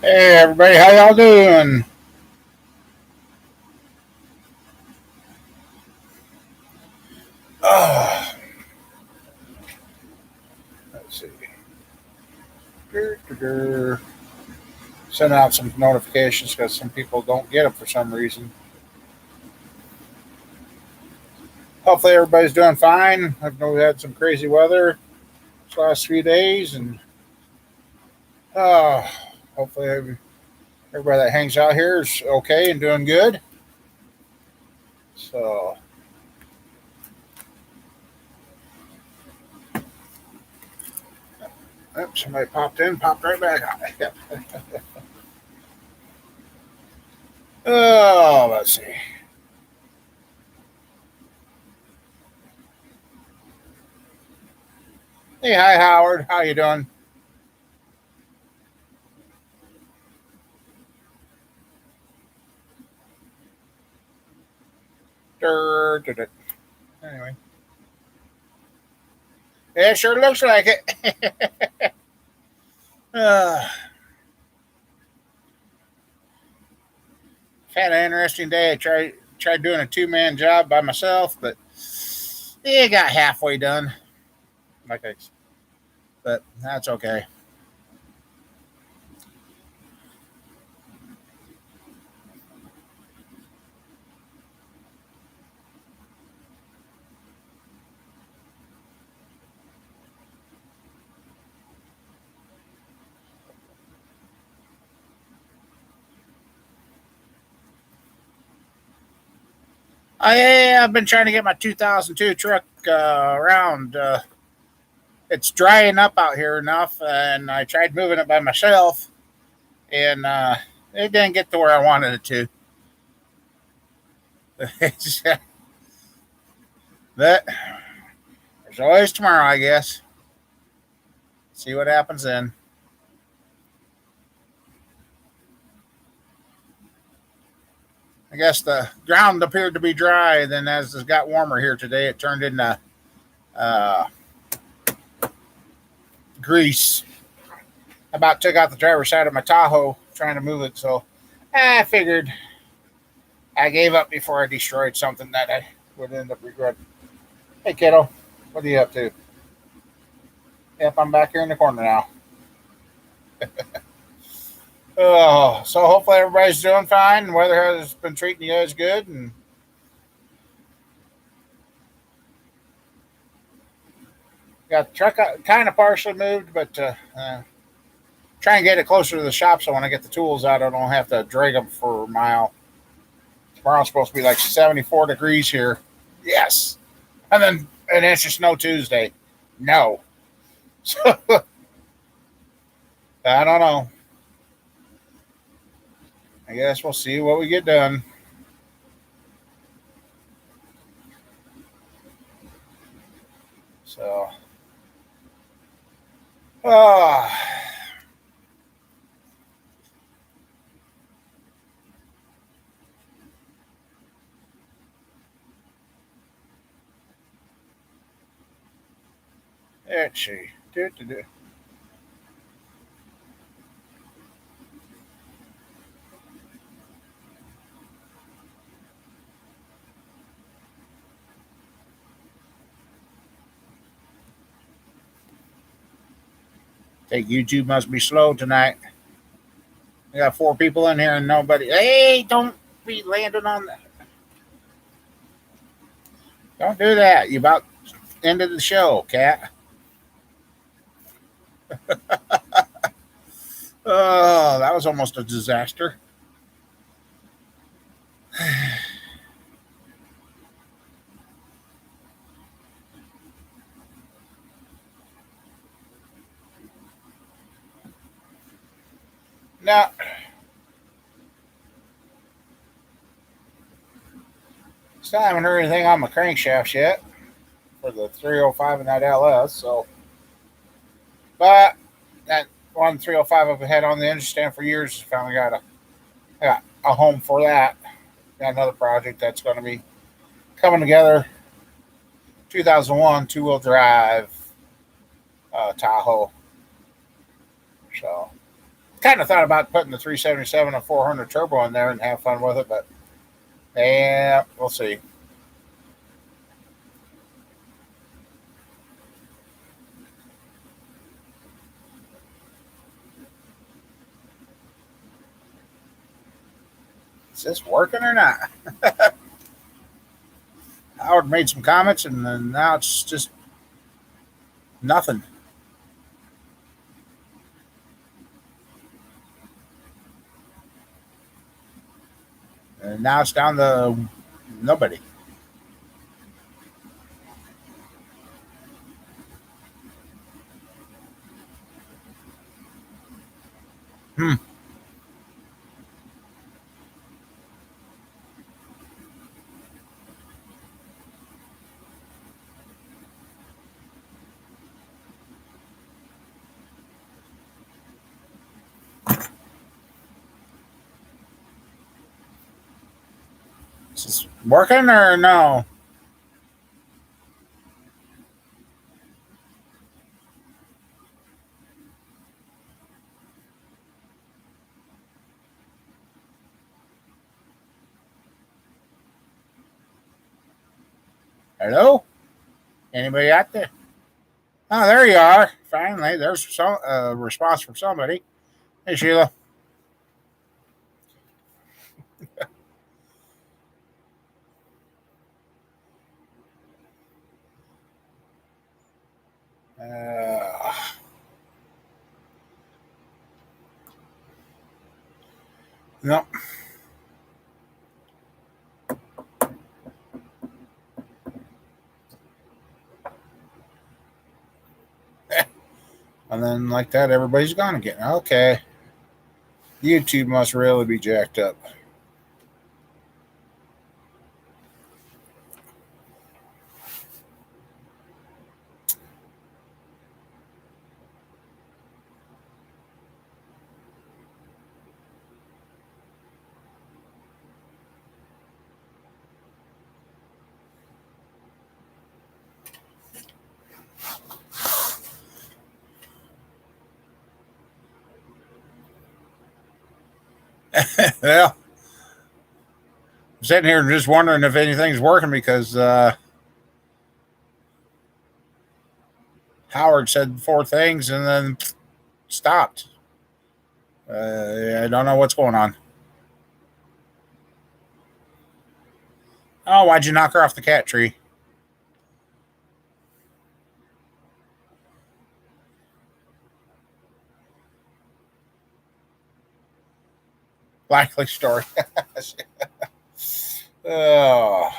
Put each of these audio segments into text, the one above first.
Hey everybody, how y'all doing? Oh, let's see. Send out some notifications because some people don't get them for some reason. Hopefully everybody's doing fine. I know we had some crazy weather this last few days, and uh, hopefully everybody that hangs out here is okay and doing good. So, somebody popped in, popped right back out. Oh, let's see. Hey, hi Howard, how you doing? Dur, dur, dur. Anyway, yeah, it sure looks like it. uh, Had an interesting day. I tried doing a 2-man job by myself, but it got halfway done. Like I, but that's okay. I've been trying to get my 2002 truck around. It's drying up out here enough, and I tried moving it by myself, and it didn't get to where I wanted it to. But there's always tomorrow, I guess. See what happens then. I guess the ground appeared to be dry. Then, as it got warmer here today, it turned into uh, grease. I about took out the driver's side of my Tahoe trying to move it, so I figured I gave up before I destroyed something that I would end up regretting. Hey, kiddo, what are you up to? Yep, I'm back here in the corner now. Oh, so hopefully everybody's doing fine. The weather has been treating you guys good, and got the truck kind of partially moved, but try and get it closer to the shop so when I get the tools out, I don't have to drag them for a mile. Tomorrow's supposed to be like 74 degrees here. Yes. And then an inch of snow Tuesday. No. So I don't know. I guess we'll see what we get done. So, oh, let's see. Think YouTube must be slow tonight. We got 4 people in here and nobody. Hey, don't be landing on that. Don't do that. You about ended the show, cat. Oh, that was almost a disaster. Now, still haven't heard anything on my crankshafts yet for the 305 and that LS. So, but that one 305 I've had on the engine stand for years. Finally got a home for that. Got another project that's going to be coming together. 2001 2-wheel drive Tahoe. So kind of thought about putting the 377 and 400 turbo in there and have fun with it, but yeah, we'll see. Is this working or not? Howard made some comments, and then now it's just nothing. And now it's down to nobody. Hmm. Is this working or no? Hello? Anybody out there? Oh, there you are. Finally, there's some response from somebody. Hey, Sheila. Uh, no. And then, like that, everybody's gone again. Okay. YouTube must really be jacked up. Well, I'm sitting here just wondering if anything's working because Howard said four things and then stopped. I don't know what's going on. Oh, why'd you knock her off the cat tree? Likely story. Oh,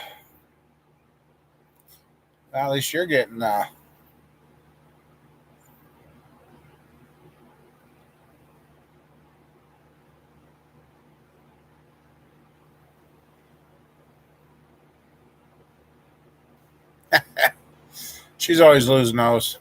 at least you're getting. She's always losing those.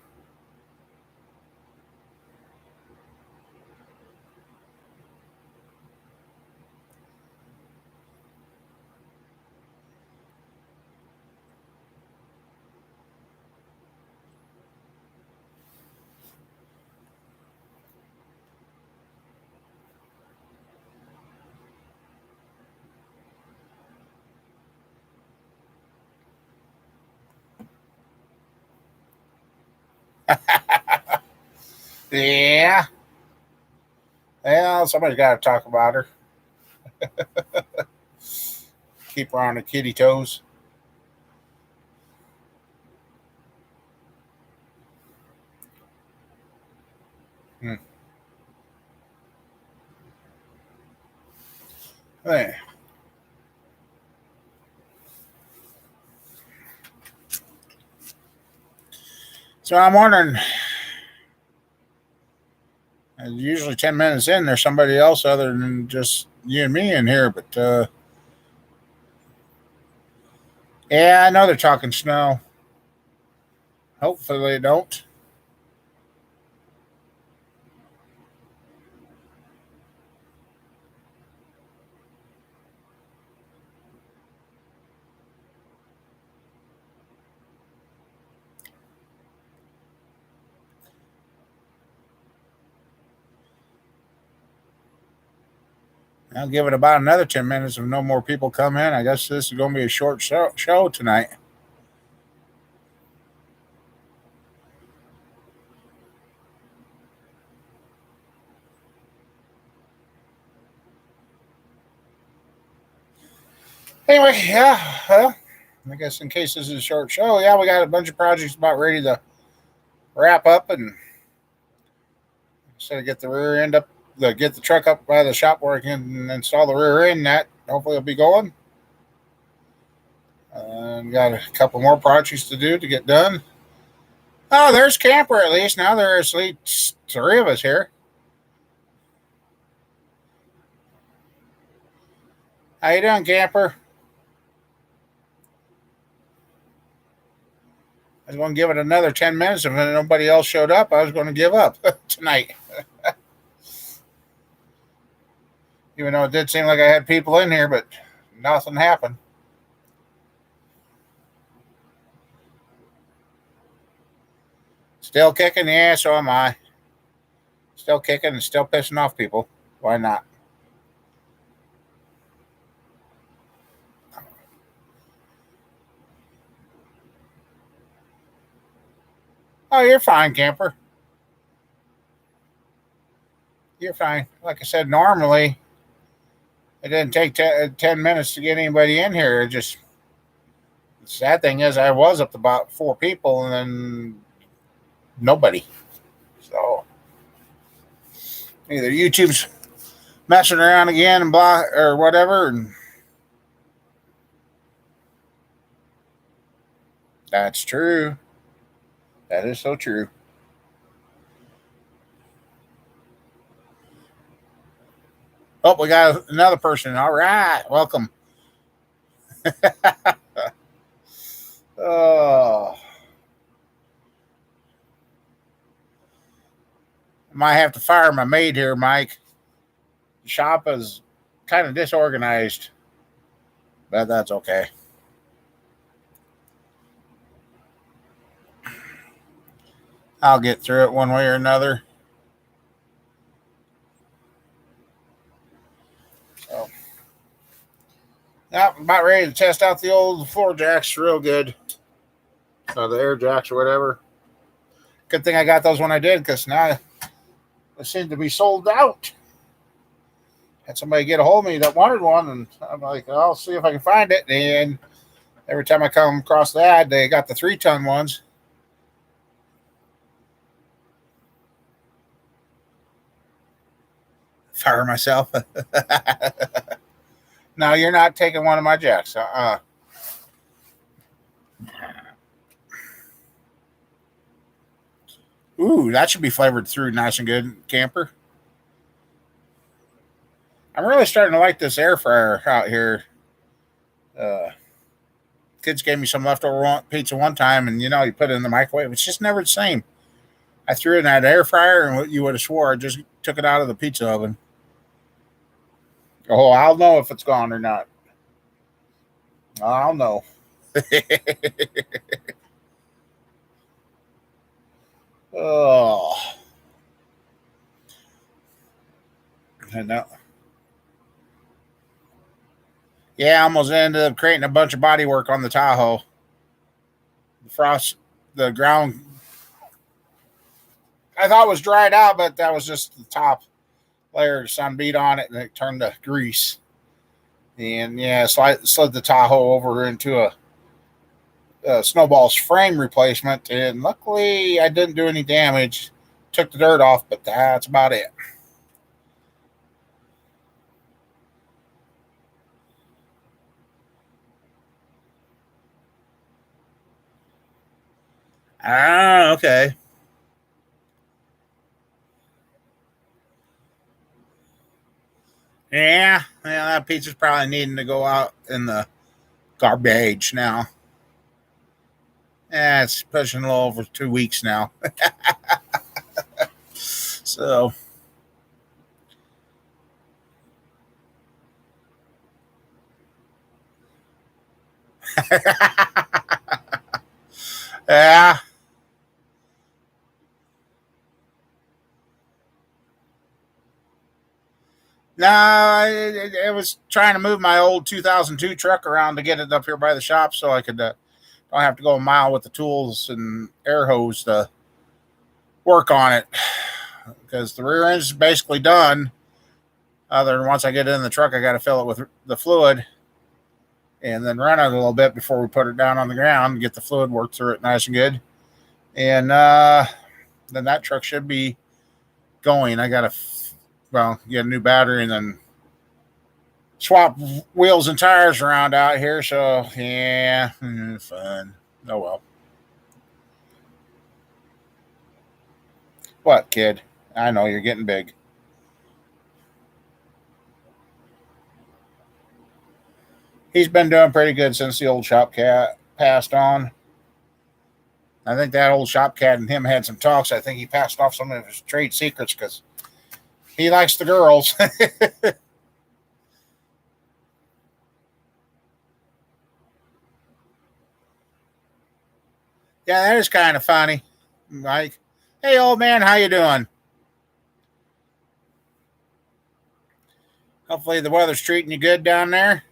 Yeah. Well, somebody's got to talk about her. Keep her on the kitty toes. Hmm. Hey. So I'm wondering. Usually 10 minutes in, there's somebody else other than just you and me in here. But yeah, I know they're talking snow. Hopefully they don't. I'll give it about another 10 minutes if no more people come in. I guess this is going to be a short show tonight. Anyway, yeah, well, I guess in case this is a short show, yeah, we got a bunch of projects about ready to wrap up, and instead of get the rear end up, get the truck up by the shop where I can install the rear end. That hopefully will be going. Got a couple more projects to do to get done. Oh, there's Camper at least. Now there's at least three of us here. How you doing, Camper? I was going to give it another 10 minutes. If nobody else showed up, I was going to give up tonight. Even though it did seem like I had people in here, but nothing happened. Still kicking? Yeah, so am I. Still kicking and still pissing off people. Why not? Oh, you're fine, Camper. You're fine. Like I said, normally it didn't take 10 minutes to get anybody in here. It just, the sad thing is, I was up to about four people and then nobody. So either YouTube's messing around again and blah or whatever. And that's true. That is so true. Oh, we got another person. All right. Welcome. Oh. I might have to fire my maid here, Mike. The shop is kind of disorganized, but that's okay. I'll get through it one way or another. So, yeah, I'm about ready to test out the old floor jacks real good. The air jacks or whatever. Good thing I got those when I did, because now they seem to be sold out. Had somebody get a hold of me that wanted one, and I'm like, I'll see if I can find it. And every time I come across the ad, they got the 3-ton ones. Fire myself. No, you're not taking one of my jacks. Ooh, that should be flavored through nice and good, Camper. I'm really starting to like this air fryer out here. Kids gave me some leftover pizza one time, and you put it in the microwave. It's just never the same. I threw it in that air fryer, and you would have swore I just took it out of the pizza oven. Oh, I'll know if it's gone or not. I'll know. Oh, I know. Yeah, I almost ended up creating a bunch of body work on the Tahoe. The frost, the ground, I thought was dried out, but that was just the top layer of sun beat on it, and it turned to grease. And yeah, so I slid the Tahoe over into a Snowball's frame replacement, and luckily I didn't do any damage. Took the dirt off, but that's about it. Ah, okay. Yeah, that pizza's probably needing to go out in the garbage now. Yeah, it's pushing a little over 2 weeks now. So, yeah, No, I was trying to move my old 2002 truck around to get it up here by the shop so I could don't have to go a mile with the tools and air hose to work on it because the rear end is basically done. Other than once I get it in the truck, I got to fill it with the fluid and then run it a little bit before we put it down on the ground and get the fluid worked through it nice and good. And then that truck should be going. I got to, get a new battery and then swap wheels and tires around out here. So, yeah, fun. Oh, well. What, kid? I know you're getting big. He's been doing pretty good since the old shop cat passed on. I think that old shop cat and him had some talks. I think he passed off some of his trade secrets because he likes the girls. Yeah, that is kind of funny. Like, hey, old man, how you doing? Hopefully the weather's treating you good down there.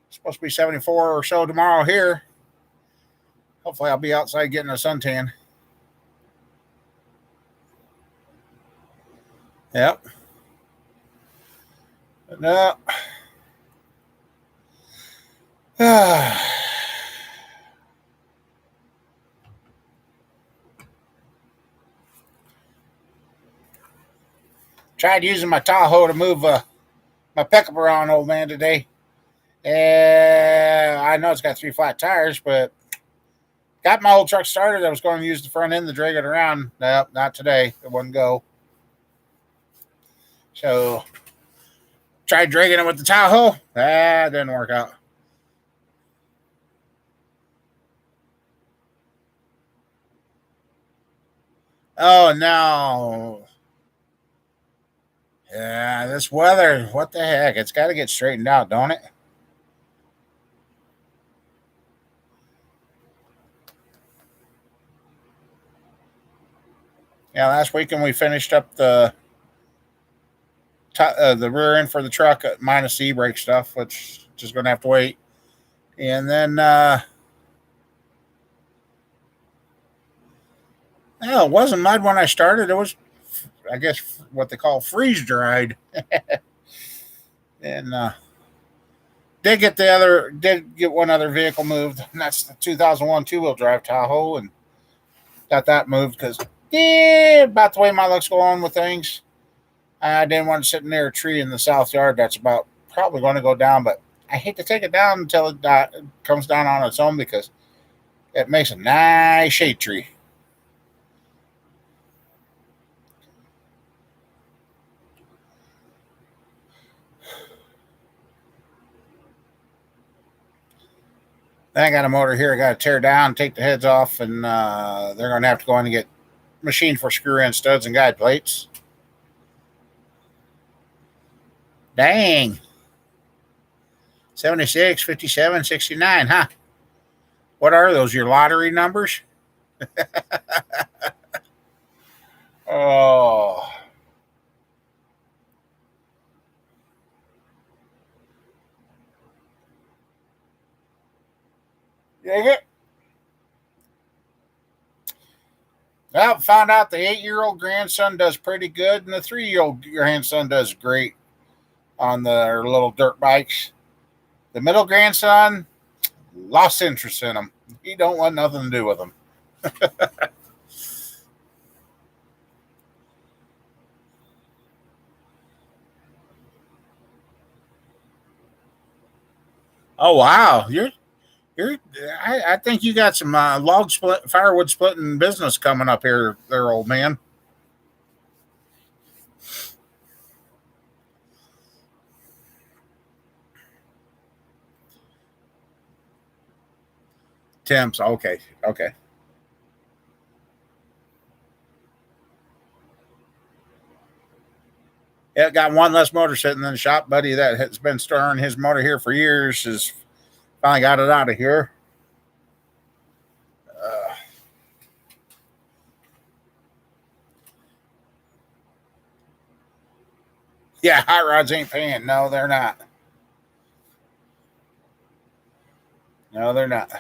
It's supposed to be 74 or so tomorrow here. Hopefully I'll be outside getting a suntan. Yep. No. Tried using my Tahoe to move my pickup around, old man, today. I know it's got 3 flat tires, but got my old truck started. I was going to use the front end to drag it around. Nope, not today. It wouldn't go. So tried dragging it with the Tahoe. That didn't work out. Oh no. Yeah, this weather, what the heck? It's got to get straightened out, don't it? Yeah, last weekend we finished up the rear end for the truck minus the e-brake stuff, which just going to have to wait. And then, it wasn't mud when I started. It was, I guess, what they call freeze dried. And did get one other vehicle moved, and that's the 2001 two-wheel drive Tahoe, and got that moved because yeah, about the way my luck's going with things. I didn't want to sit near a tree in the south yard that's about probably going to go down, but I hate to take it down until it comes down on its own because it makes a nice shade tree. Then I got a motor here I got to tear down, take the heads off, and they're going to have to go in and get machined for screw in studs and guide plates. Dang. 76, 57, 69, huh? What are those? Your lottery numbers? Oh. Yeah. Well, found out the 8-year-old grandson does pretty good, and the 3-year-old grandson does great on their little dirt bikes. The middle grandson lost interest in them. He don't want nothing to do with them. Oh wow, you're. I think you got some firewood splitting business coming up here, there, old man. Tim's okay, okay. Yeah, got one less motor sitting in the shop. Buddy that has been storing his motor here for years has finally got it out of here. Uh, Yeah, hot rods ain't paying. No, they're not. No, they're not.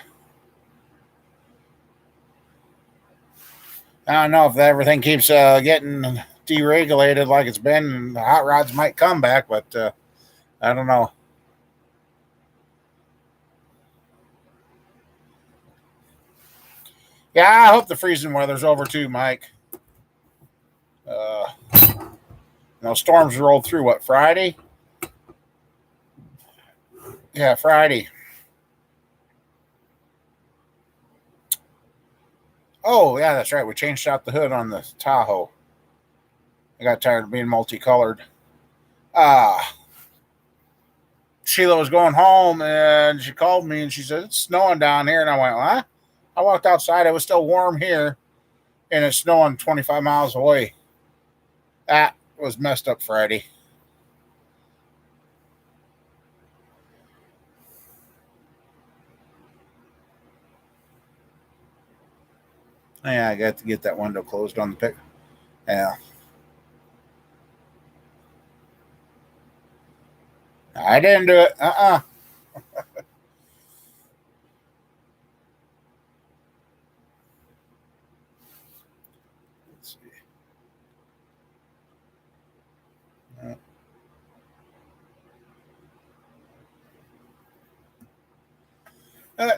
I don't know if everything keeps getting deregulated like it's been. The hot rods might come back, but I don't know. Yeah, I hope the freezing weather's over too, Mike. Uh, storms rolled through what, Friday? Yeah, Friday. Oh, yeah, that's right. We changed out the hood on the Tahoe. I got tired of being multicolored. Ah, Sheila was going home and she called me and she said, "It's snowing down here." And I went, "What?" I walked outside. It was still warm here and it's snowing 25 miles away. That was messed up Friday. Yeah, I got to get that window closed on the pick. Yeah. I didn't do it. Let's see. Uh,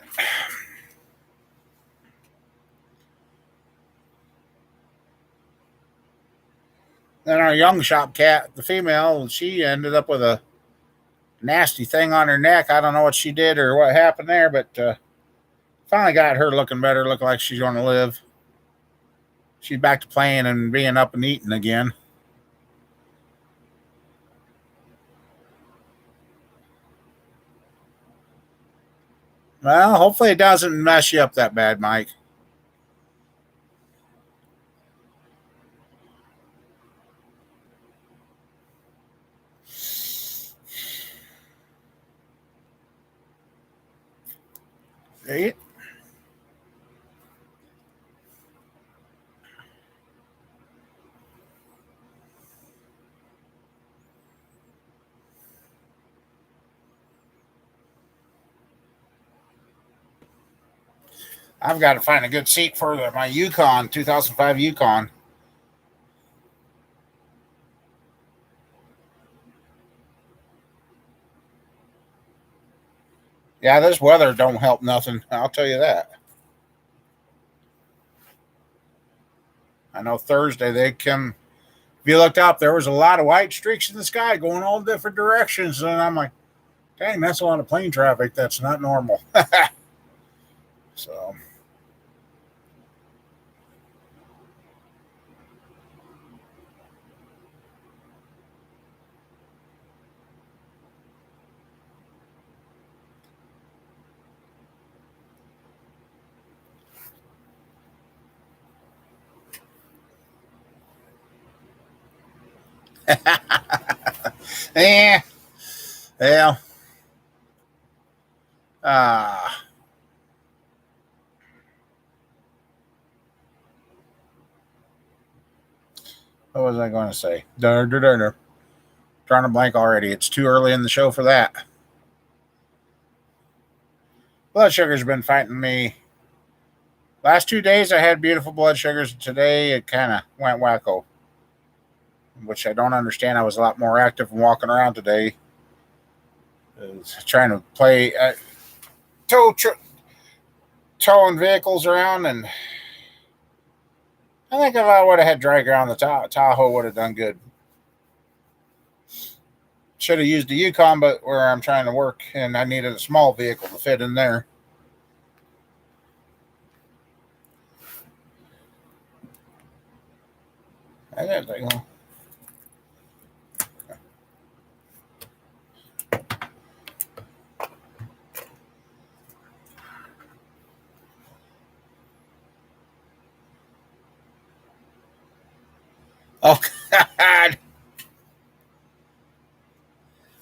then our young shop cat, the female, she ended up with a nasty thing on her neck. I don't know what she did or what happened there, but finally got her looking better, looking like she's going to live. She's back to playing and being up and eating again. Well, hopefully it doesn't mess you up that bad, Mike. See? I've got to find a good seat for my Yukon, 2005 Yukon. Yeah, this weather don't help nothing. I'll tell you that. I know Thursday they come. If you looked up, there was a lot of white streaks in the sky going all different directions, and I'm like, dang, that's a lot of plane traffic. That's not normal. So, yeah, yeah. Uh, what was I going to say? Drawing a blank already. It's too early in the show for that. Blood sugar's been fighting me. Last 2 days I had beautiful blood sugars. Today it kind of went wacko, which I don't understand. I was a lot more active and walking around today. Trying to play tow towing vehicles around, and I think if I would have had dry ground, the Tahoe would have done good. Should have used the Yukon, but where I'm trying to work, and I needed a small vehicle to fit in there. I didn't think, oh God,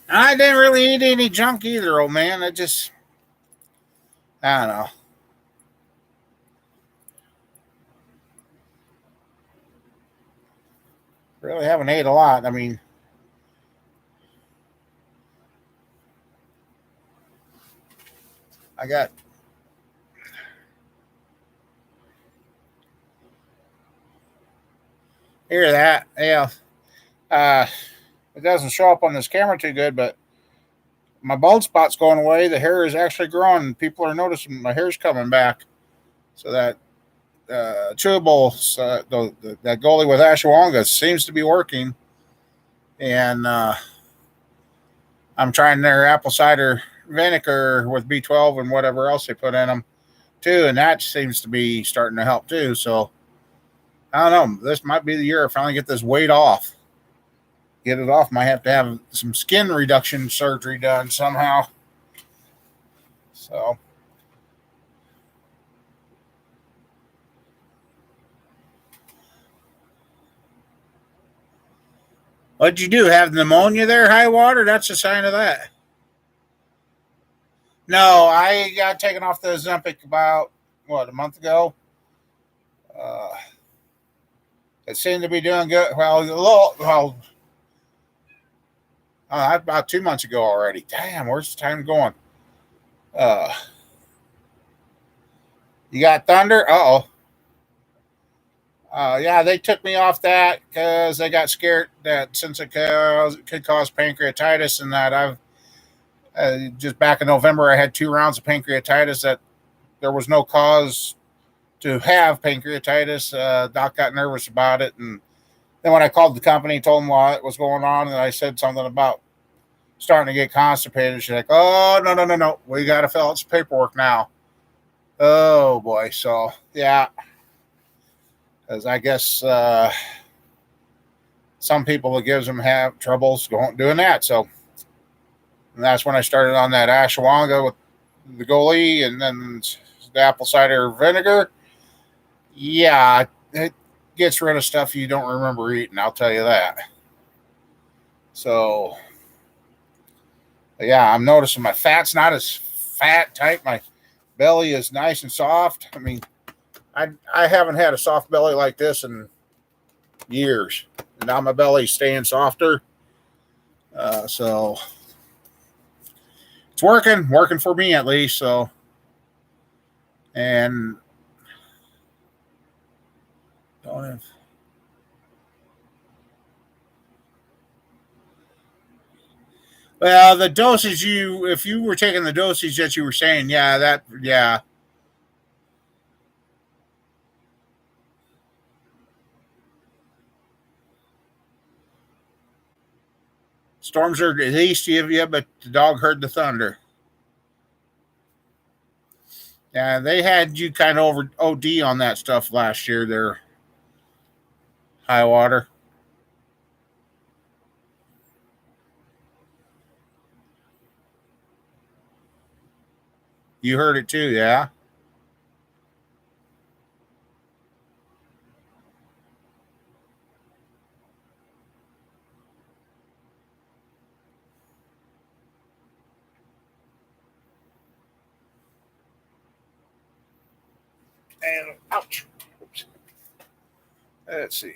I didn't really eat any junk either, old man. I don't know. Really haven't ate a lot. I mean, I got hear that. Yeah. Uh, it doesn't show up on this camera too good, but my bald spot's going away. The hair is actually growing. People are noticing my hair's coming back. So that chewable, that goalie with ashwagandha seems to be working. And I'm trying their apple cider vinegar with B12 and whatever else they put in them too, and that seems to be starting to help too. So I don't know. This might be the year I finally get this weight off. Get it off. Might have to have some skin reduction surgery done somehow. So what'd you do? Have pneumonia there, high water? That's a sign of that. No, I got taken off the Ozempic about a month ago. Uh, it seemed to be doing good. Well, a little. Well, about 2 months ago already. Damn, where's the time going? Uh, you got thunder? Uh-oh. Yeah, they took me off that because they got scared that since it could cause pancreatitis, and that I've just back in November I had 2 rounds of pancreatitis that there was no cause to have pancreatitis. Doc got nervous about it, and then when I called the company, told them what was going on, and I said something about starting to get constipated. She's like, "Oh no, no, no, no, we got to fill out some paperwork now." Oh boy, so yeah, because I guess some people it gives them have troubles doing that. So and that's when I started on that ashwagandha with the goalie, and then the apple cider vinegar. Yeah, it gets rid of stuff you don't remember eating. I'll tell you that. So yeah, I'm noticing my fat's not as fat tight. My belly is nice and soft. I mean, I haven't had a soft belly like this in years. And now my belly's staying softer. So it's working for me at least. So, and don't have, well, the dosage if you were taking the dosage that you were saying, yeah. Storms are at least you, but the dog heard the thunder. Yeah, they had you kind of over OD on that stuff last year. There, high water. You heard it too, yeah. And ouch. Oops. Let's see.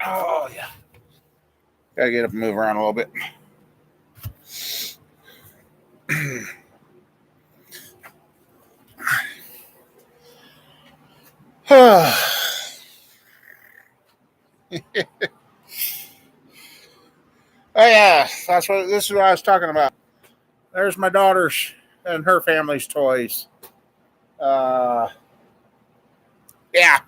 Oh yeah. Gotta get up and move around a little bit. Oh yeah, this is what I was talking about. There's my daughter's and her family's toys. Uh, yeah.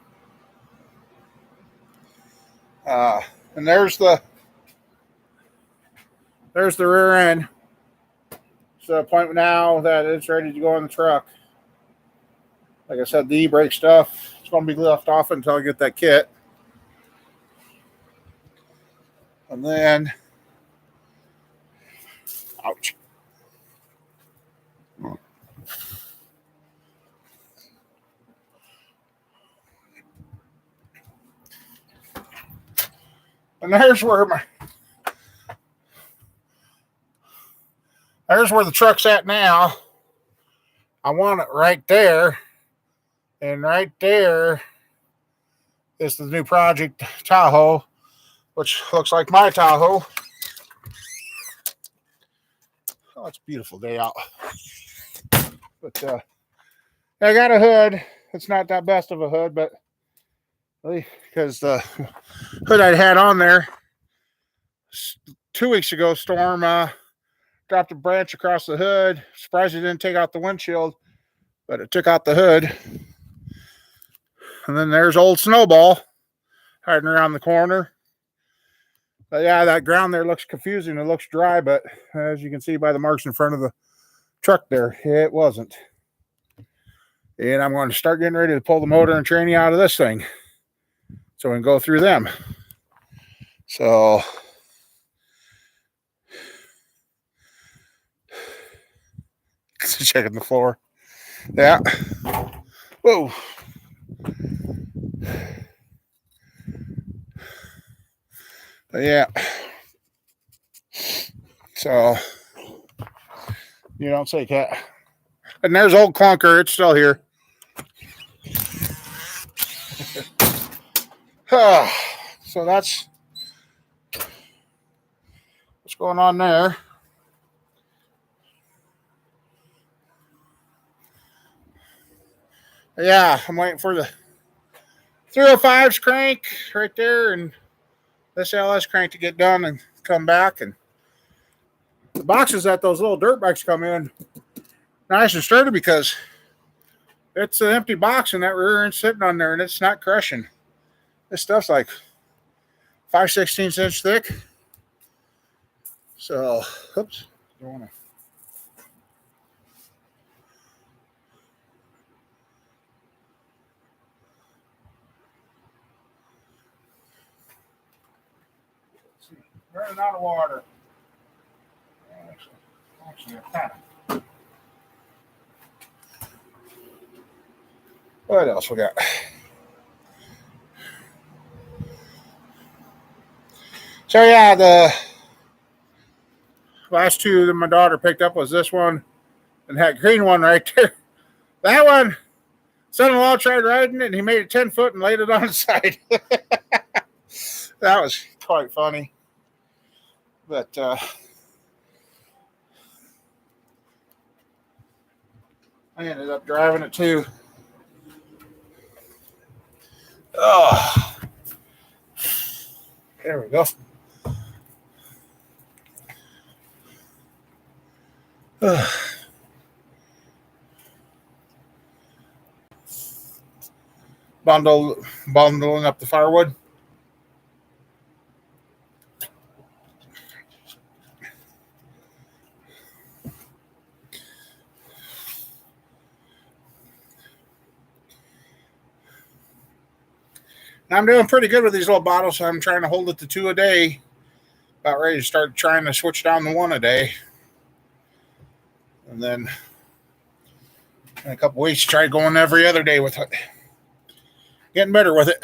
Uh, and there's the rear end. So the point now that it's ready to go in the truck. Like I said, the e-brake stuff is going to be left off until I get that kit. And then, ouch. And there's where the truck's at now. I want it right there. And right there is the new Project Tahoe. which looks like my Tahoe. Oh, it's a beautiful day out. But I got a hood. It's not that best of a hood, but because the hood I'd had on there 2 weeks ago, storm dropped a branch across the hood. Surprised it didn't take out the windshield, but it took out the hood. And then there's old Snowball hiding around the corner. But yeah, that ground there looks confusing. It looks dry, but as you can see by the marks in front of the truck there, it wasn't. And I'm going to start getting ready to pull the motor and tranny out of this thing so we can go through them. So checking the floor. Yeah. Whoa. But yeah. So you don't say, cat. And there's old Clunker. It's still here. So that's what's going on there. Yeah, I'm waiting for the 305's crank right there and this LS crank to get done and come back. And the boxes that those little dirt bikes come in nice and sturdy because it's an empty box and that rear end's sitting on there and it's not crushing. This stuff's like 5/16 inch thick. So, oops, don't want to. Running out of water. Actually, what else we got? So yeah, the last two that my daughter picked up was this one and that green one right there. That one, son-in-law tried riding it and he made it 10 foot and laid it on the side. That was quite funny. But I ended up driving it too. Oh, there we go. Bundling up the firewood. I'm doing pretty good with these little bottles, so I'm trying to hold it to 2 a day. About ready to start trying to switch down to 1 a day. And then in a couple weeks, try going every other day with it. Getting better with it.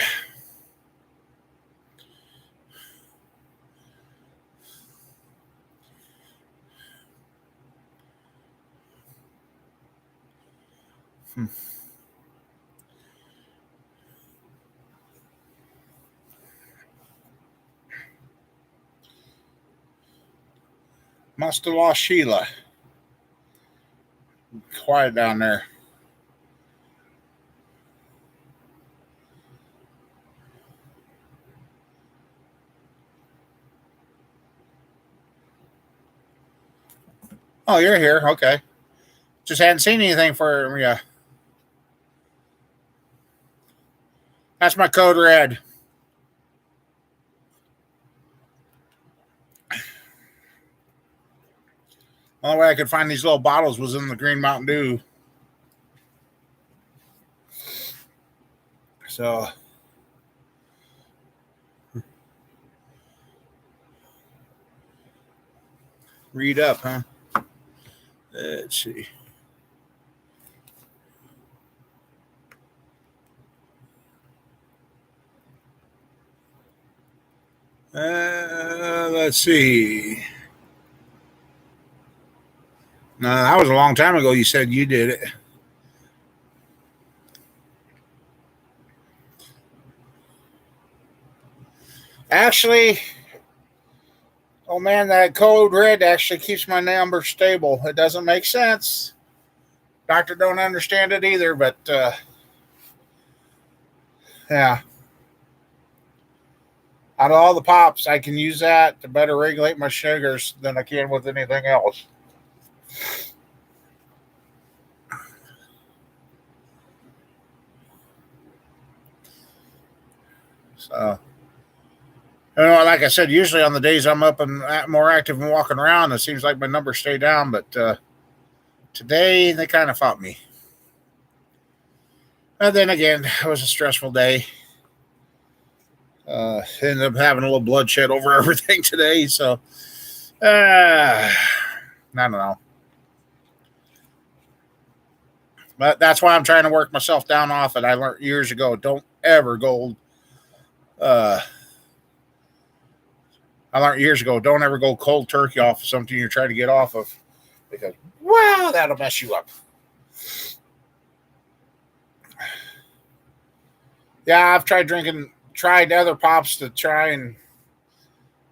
Must have lost Sheila. Quiet down there. Oh, you're here. Okay. Just hadn't seen anything for you. That's my code red. Only way I could find these little bottles was in the Green Mountain Dew. So, read up, huh? Let's see. Let's see. No, that was a long time ago. You said you did it. Actually, oh man, that code red actually keeps my number stable. It doesn't make sense. Doctor don't understand it either, but yeah. Out of all the pops, I can use that to better regulate my sugars than I can with anything else. So, like I said, usually on the days I'm up and more active and walking around, it seems like my numbers stay down. But today they kind of fought me. And then again, it was a stressful day. Ended up having a little bloodshed over everything today. So, I don't know. But that's why I'm trying to work myself down off it. I learned years ago, don't ever go. Uh, I learned years ago, don't ever go cold turkey off of something you're trying to get off of, because wow, that'll mess you up. Yeah, I've tried other pops to try and,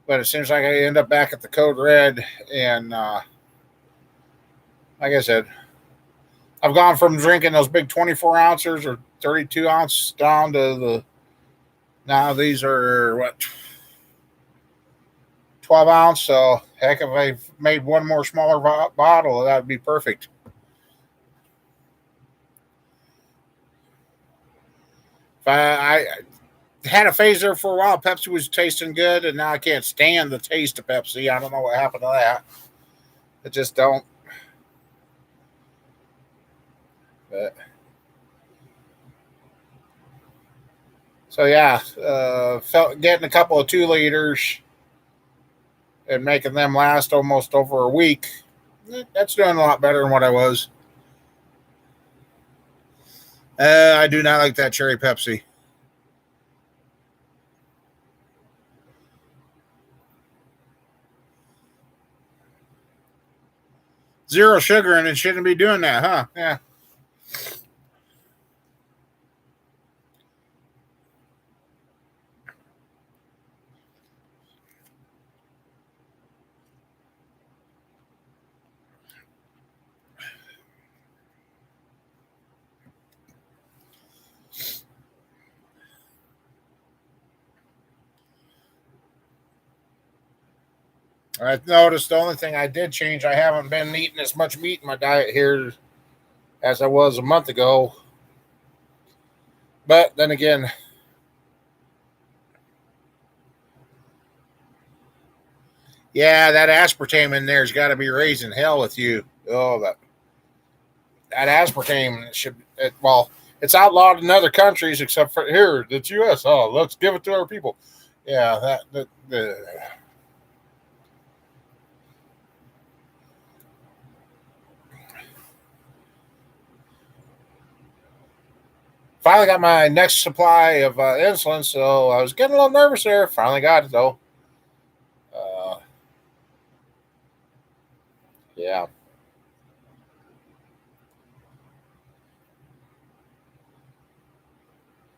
but it seems like I end up back at the code red, and like I said, I've gone from drinking those big 24 ounces or 32 ounce down to now these are what, 12 ounce. So heck, if I made one more smaller bottle, that would be perfect. If I had a phase there for a while, Pepsi was tasting good, and now I can't stand the taste of Pepsi. I don't know what happened to that. I just don't. But so yeah, felt getting a couple of 2 liters and making them last almost over a week. That's doing a lot better than what I was. I do not like that cherry Pepsi. Zero sugar, and it shouldn't be doing that, huh? Yeah. I've noticed the only thing I did change, I haven't been eating as much meat in my diet here as I was a month ago. But then again, yeah, that aspartame in there's got to be raising hell with you. Oh, that aspartame should, well, it's outlawed in other countries except for here, the U.S. Oh, let's give it to our people. Yeah, finally got my next supply of insulin, so I was getting a little nervous there. Finally got it though. Uh, yeah.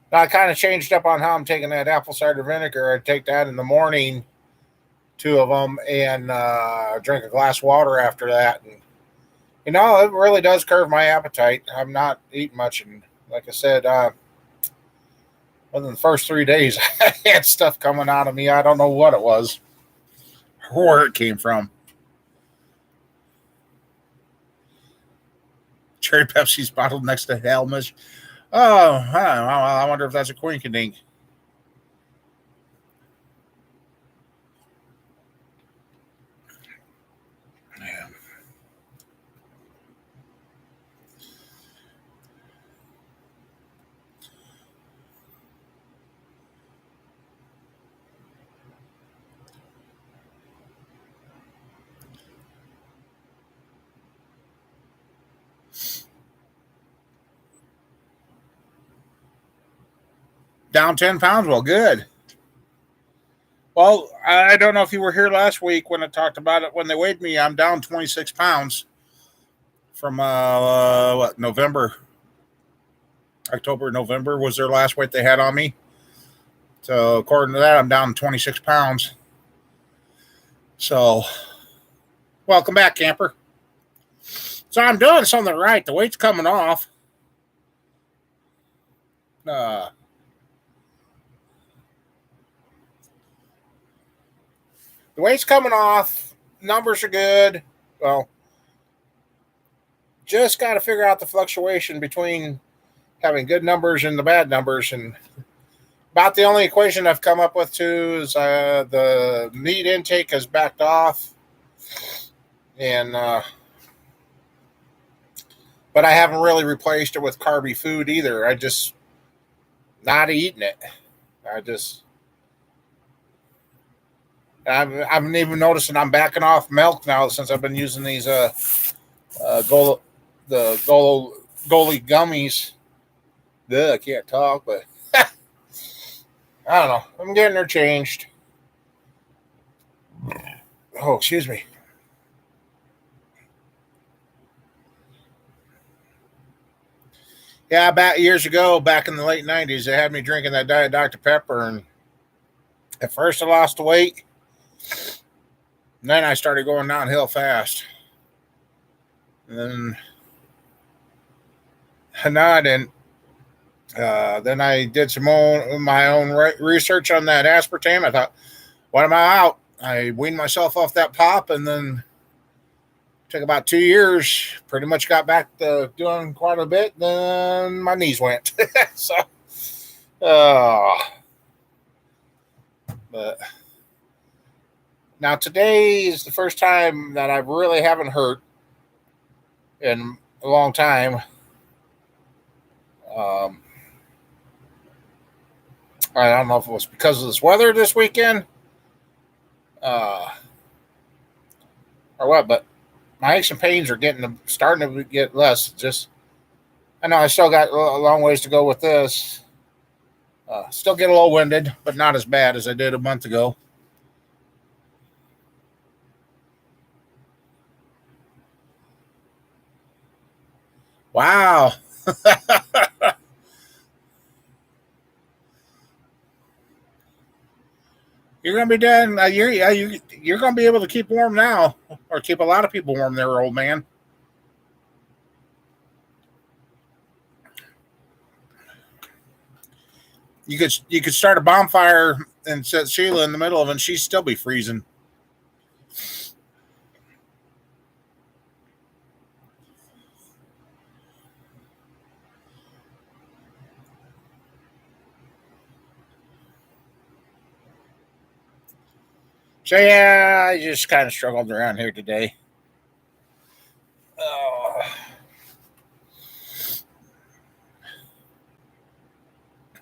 Now, I kind of changed up on how I'm taking that apple cider vinegar. I take that in the morning, 2 of them, and drink a glass of water after that. And it really does curb my appetite. I'm not eating much, and like I said, within the first 3 days, I had stuff coming out of me. I don't know what it was, or where it came from. Cherry Pepsi's bottled next to Helmish. Oh, I wonder if that's a quinkadink. Yeah. Down 10 pounds. Well, good. Well, I don't know if you were here last week when I talked about it. When they weighed me, I'm down 26 pounds from what, November, October, November was their last weight they had on me. So according to that, I'm down 26 pounds. So welcome back, camper. So I'm doing something right. The weight's coming off. Uh, the weight's coming off. Numbers are good. Well, just got to figure out the fluctuation between having good numbers and the bad numbers. And about the only equation I've come up with too is the meat intake has backed off, and but I haven't really replaced it with carby food either. I just not eating it. I just I'm even noticing I'm backing off milk now since I've been using these Golo, the Golo Goalie gummies. Ugh, I can't talk, but I don't know. I'm getting her changed. Oh, excuse me. Yeah, back years ago, back in the late '90s, they had me drinking that Diet Dr Pepper, and at first I lost the weight, and then I started going downhill fast. And then no, I didn't. Then I did my own research on that aspartame. I thought, what am I out? I weaned myself off that pop, and then took about 2 years. Pretty much got back to doing quite a bit. Then my knees went. So, uh, but now today is the first time that I really haven't hurt in a long time. I don't know if it was because of this weather this weekend, uh, or what, but my aches and pains are starting to get less. Just I know I still got a long ways to go with this. Still get a little winded, but not as bad as I did a month ago. Wow. You're gonna be done. You're gonna be able to keep warm now, or keep a lot of people warm there, old man. You could start a bonfire and set Sheila in the middle of it, and she'd still be freezing. So yeah, I just kind of struggled around here today. Oh.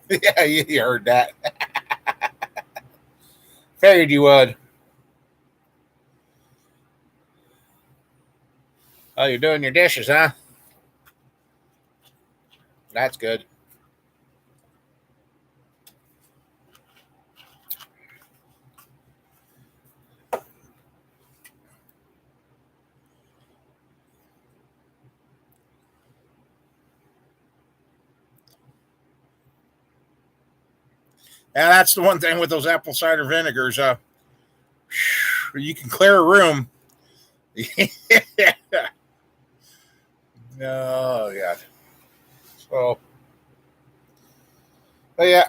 Yeah, you heard that. Figured you would. Oh, you're doing your dishes, huh? That's good. And that's the one thing with those apple cider vinegars. You can clear a room. Yeah. Oh, God. So, but yeah.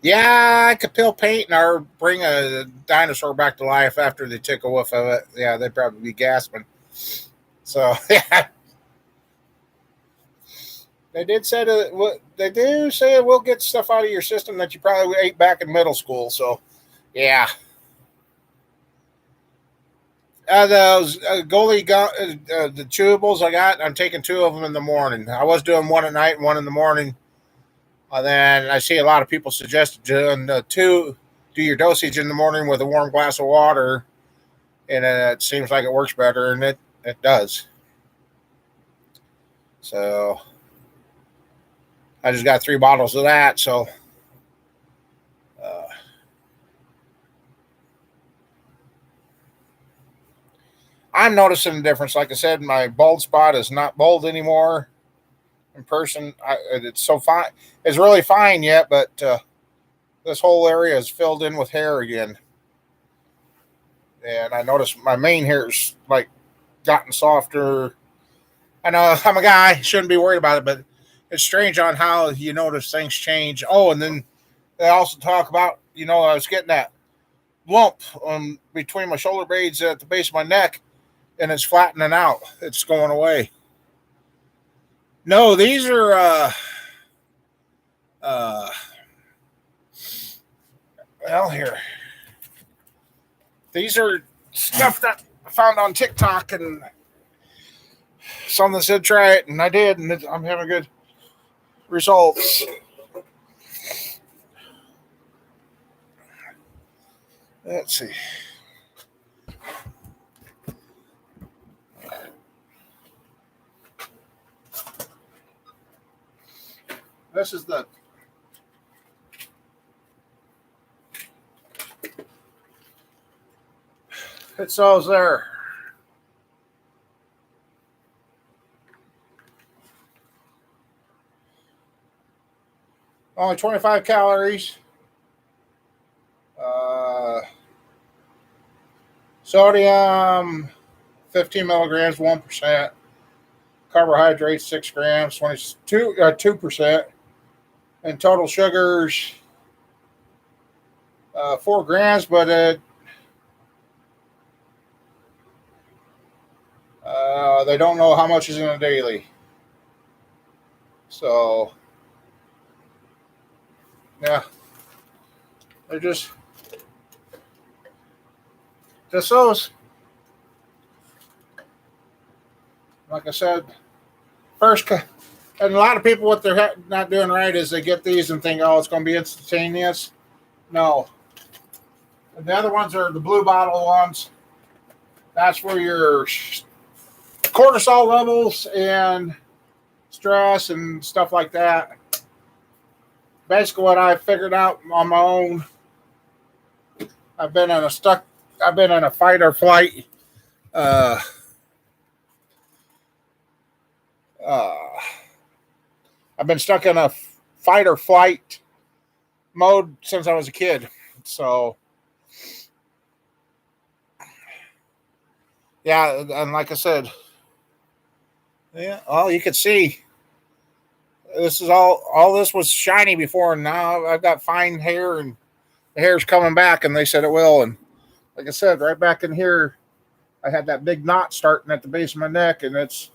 Yeah, I could peel paint or bring a dinosaur back to life after they took a whiff of it. Yeah, they'd probably be gasping. So, yeah, they do say it will get stuff out of your system that you probably ate back in middle school. So, yeah. Those the chewables I got, I'm taking two of them in the morning. I was doing one at night and one in the morning. And then I see a lot of people suggest doing two, do your dosage in the morning with a warm glass of water, and it seems like it works better, and it does. So I just got 3 bottles of that. So I'm noticing a difference. Like I said, my bald spot is not bald anymore. In person, it's so fine. It's really fine yet, but this whole area is filled in with hair again. And I noticed my main hair's like gotten softer. I know I'm a guy, shouldn't be worried about it, but it's strange on how you notice things change. Oh, and then they also talk about, I was getting that lump between my shoulder blades at the base of my neck, and it's flattening out. It's going away. No, these are uh, well, here. These are stuff that I found on TikTok, and someone said try it, and I did, and I'm having good results. Let's see. This is the it says there. Only 25 calories. Sodium, 15 milligrams, 1%. Carbohydrates, 6 grams, 22, 2%. And total sugars, 4 grams, but they don't know how much is in a daily. So, yeah, they're just those. Like I said, first, and a lot of people, what they're not doing right is they get these and think, oh, it's going to be instantaneous. No. And the other ones are the blue bottle ones. That's where your cortisol levels and stress and stuff like that. Basically, what I figured out on my own, I've been in a fight or flight. Uh, I've been stuck in a fight or flight mode since I was a kid. So, yeah, and like I said, yeah, well, you can see this is all this was shiny before, and now I've got fine hair, and the hair's coming back, and they said it will. And like I said, right back in here, I had that big knot starting at the base of my neck, and it's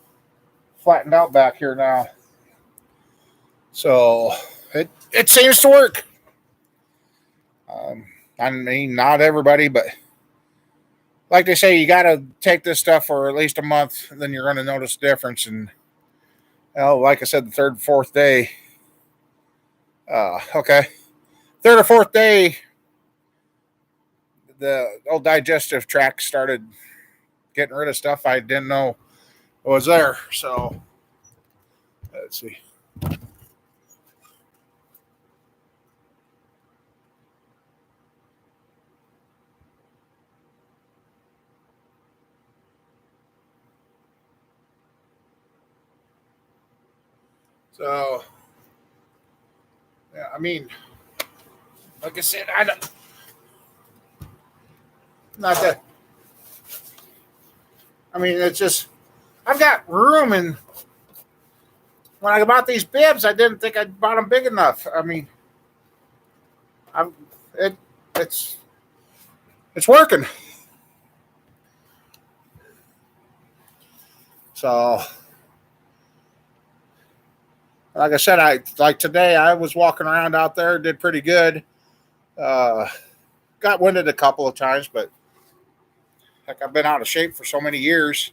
flattened out back here now. So it seems to work. I mean, not everybody, but like they say, you got to take this stuff for at least a month, then you're going to notice a difference. And like I said, the third, fourth day. Okay, third or fourth day, the old digestive tract started getting rid of stuff I didn't know was there. So let's see. So, yeah, I mean, like I said, I don't, not that. I mean, it's just I've got room, and when I bought these bibs, I didn't think I bought them big enough. I mean, I'm it it's it's working. So, like I said, I like today. I was walking around out there, did pretty good. Uh, got winded a couple of times, but heck, I've been out of shape for so many years.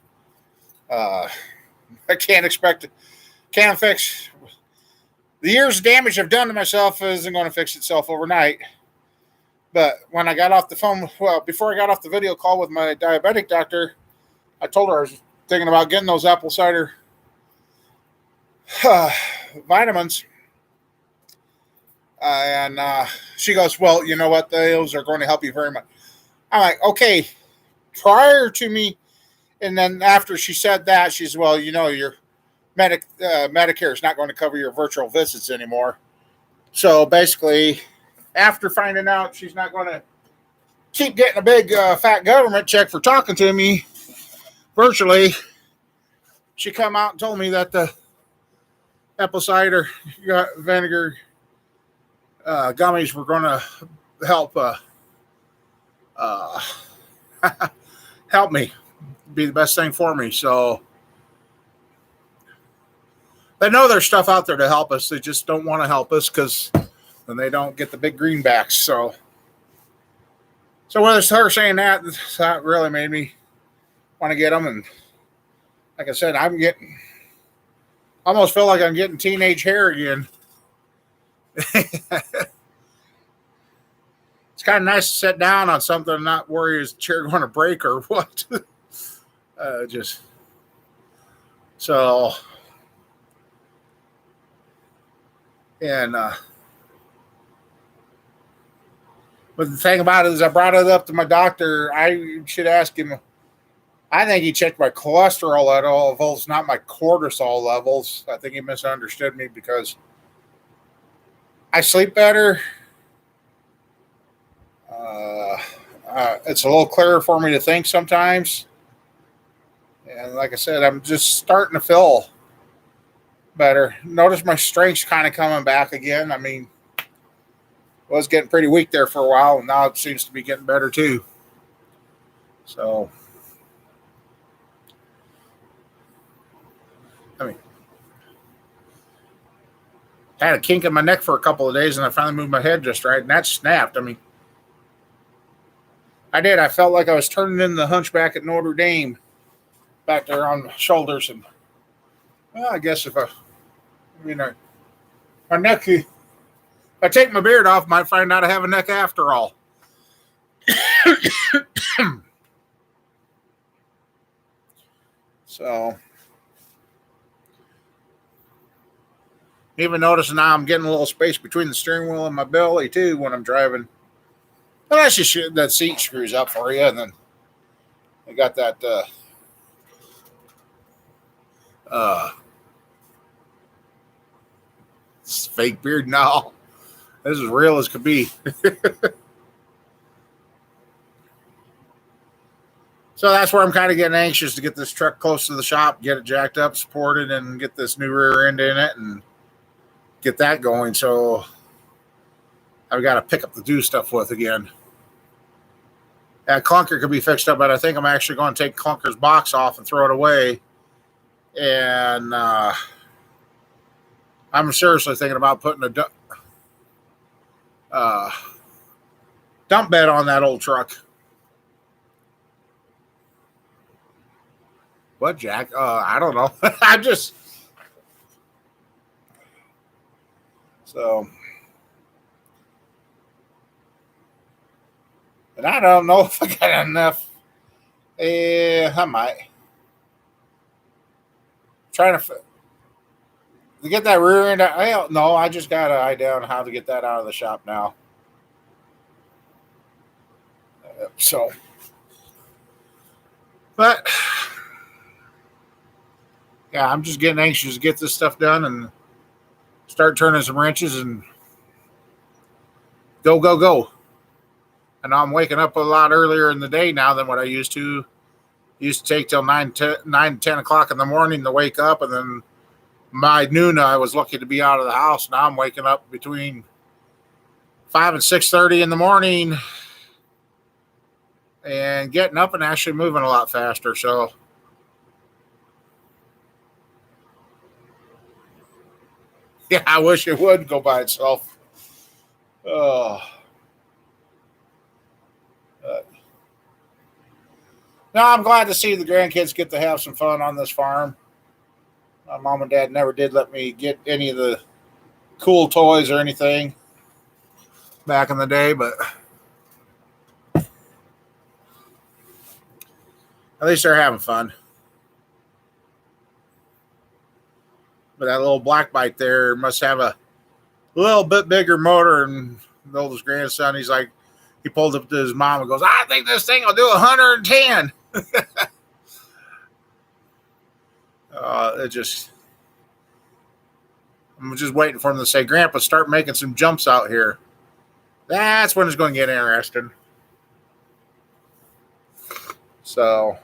Uh, I can't expect it. Can't fix the years of damage I've done to myself isn't going to fix itself overnight. But when I got off the phone, well, before I got off the video call with my diabetic doctor, I told her I was thinking about getting those apple cider vitamins. And she goes, well, you know what? Those are going to help you very much. I'm like, okay, prior to me And then after she said that, she's, well, your Medicare is not going to cover your virtual visits anymore. So basically, after finding out she's not going to keep getting a big fat government check for talking to me virtually, she come out and told me that the apple cider vinegar gummies were going to help help me, be the best thing for me. So they know there's stuff out there to help us. They just don't want to help us because then they don't get the big greenbacks. So with her saying that really made me want to get them. And like I said, almost feel like I'm getting teenage hair again. It's kind of nice to sit down on something and not worry is the chair going to break or what. But the thing about it is I brought it up to my doctor. I should ask him. I think he checked my cholesterol levels, not my cortisol levels. I think he misunderstood me because I sleep better. It's a little clearer for me to think sometimes. And like I said, I'm just starting to feel better. Notice my strength's kind of coming back again. I mean, was getting pretty weak there for a while, and now it seems to be getting better too. So, I mean, I had a kink in my neck for a couple of days, and I finally moved my head just right, and that snapped. I mean, I did. I felt like I was turning in the Hunchback at Notre Dame back there on my shoulders, and well, I guess my neck. If I take my beard off, I might find out I have a neck after all. So, even noticing now I'm getting a little space between the steering wheel and my belly too when I'm driving. Well, that's just that seat screws up for you, and then I got that fake beard now. This is real as could be. So that's where I'm kind of getting anxious to get this truck close to the shop, get it jacked up, supported, and get this new rear end in it and get that going. So I've got to pick up the do stuff with again. That clunker could be fixed up, but I think I'm actually going to take clunker's box off and throw it away. And I'm seriously thinking about putting a dump bed on that old truck. What, Jack? I don't know. And I don't know if I got enough. I might. Trying to get that rear end. No, I just got an idea on how to get that out of the shop now. But yeah, I'm just getting anxious to get this stuff done and start turning some wrenches and go. And I'm waking up a lot earlier in the day now than what I used to. Used to take till 9, 10 o'clock in the morning to wake up, and then by noon I was lucky to be out of the house. Now I'm waking up between 5 and 6:30 in the morning and getting up and actually moving a lot faster. So yeah, I wish it would go by itself. Oh. No, I'm glad to see the grandkids get to have some fun on this farm. My mom and dad never did let me get any of the cool toys or anything back in the day, but at least they're having fun. But that little black bite there must have a little bit bigger motor than the oldest grandson. He pulled up to his mom and goes, I think this thing will do 110. It just, I'm just waiting for him to say, Grandpa, start making some jumps out here. That's when it's going to get interesting. So,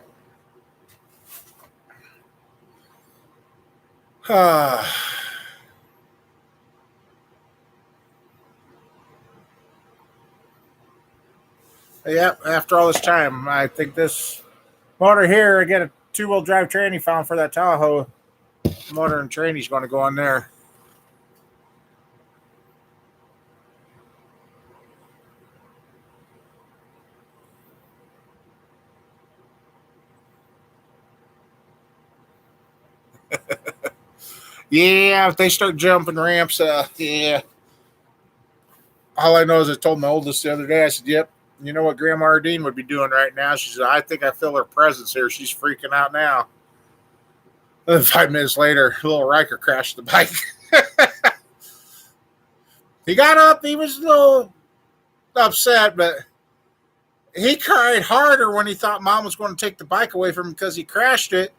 yeah, after all this time, I think this motor here, I get a 2-wheel drive tranny found for that Tahoe motor and tranny's going to go on there. Yeah, if they start jumping ramps, yeah. All I know is I told my oldest the other day, I said, yep, you know what Grandma Ardeen would be doing right now? She said, I think I feel her presence here. She's freaking out now. And then 5 minutes later, little Riker crashed the bike. He got up. He was a little upset, but he cried harder when he thought Mom was going to take the bike away from him because he crashed it.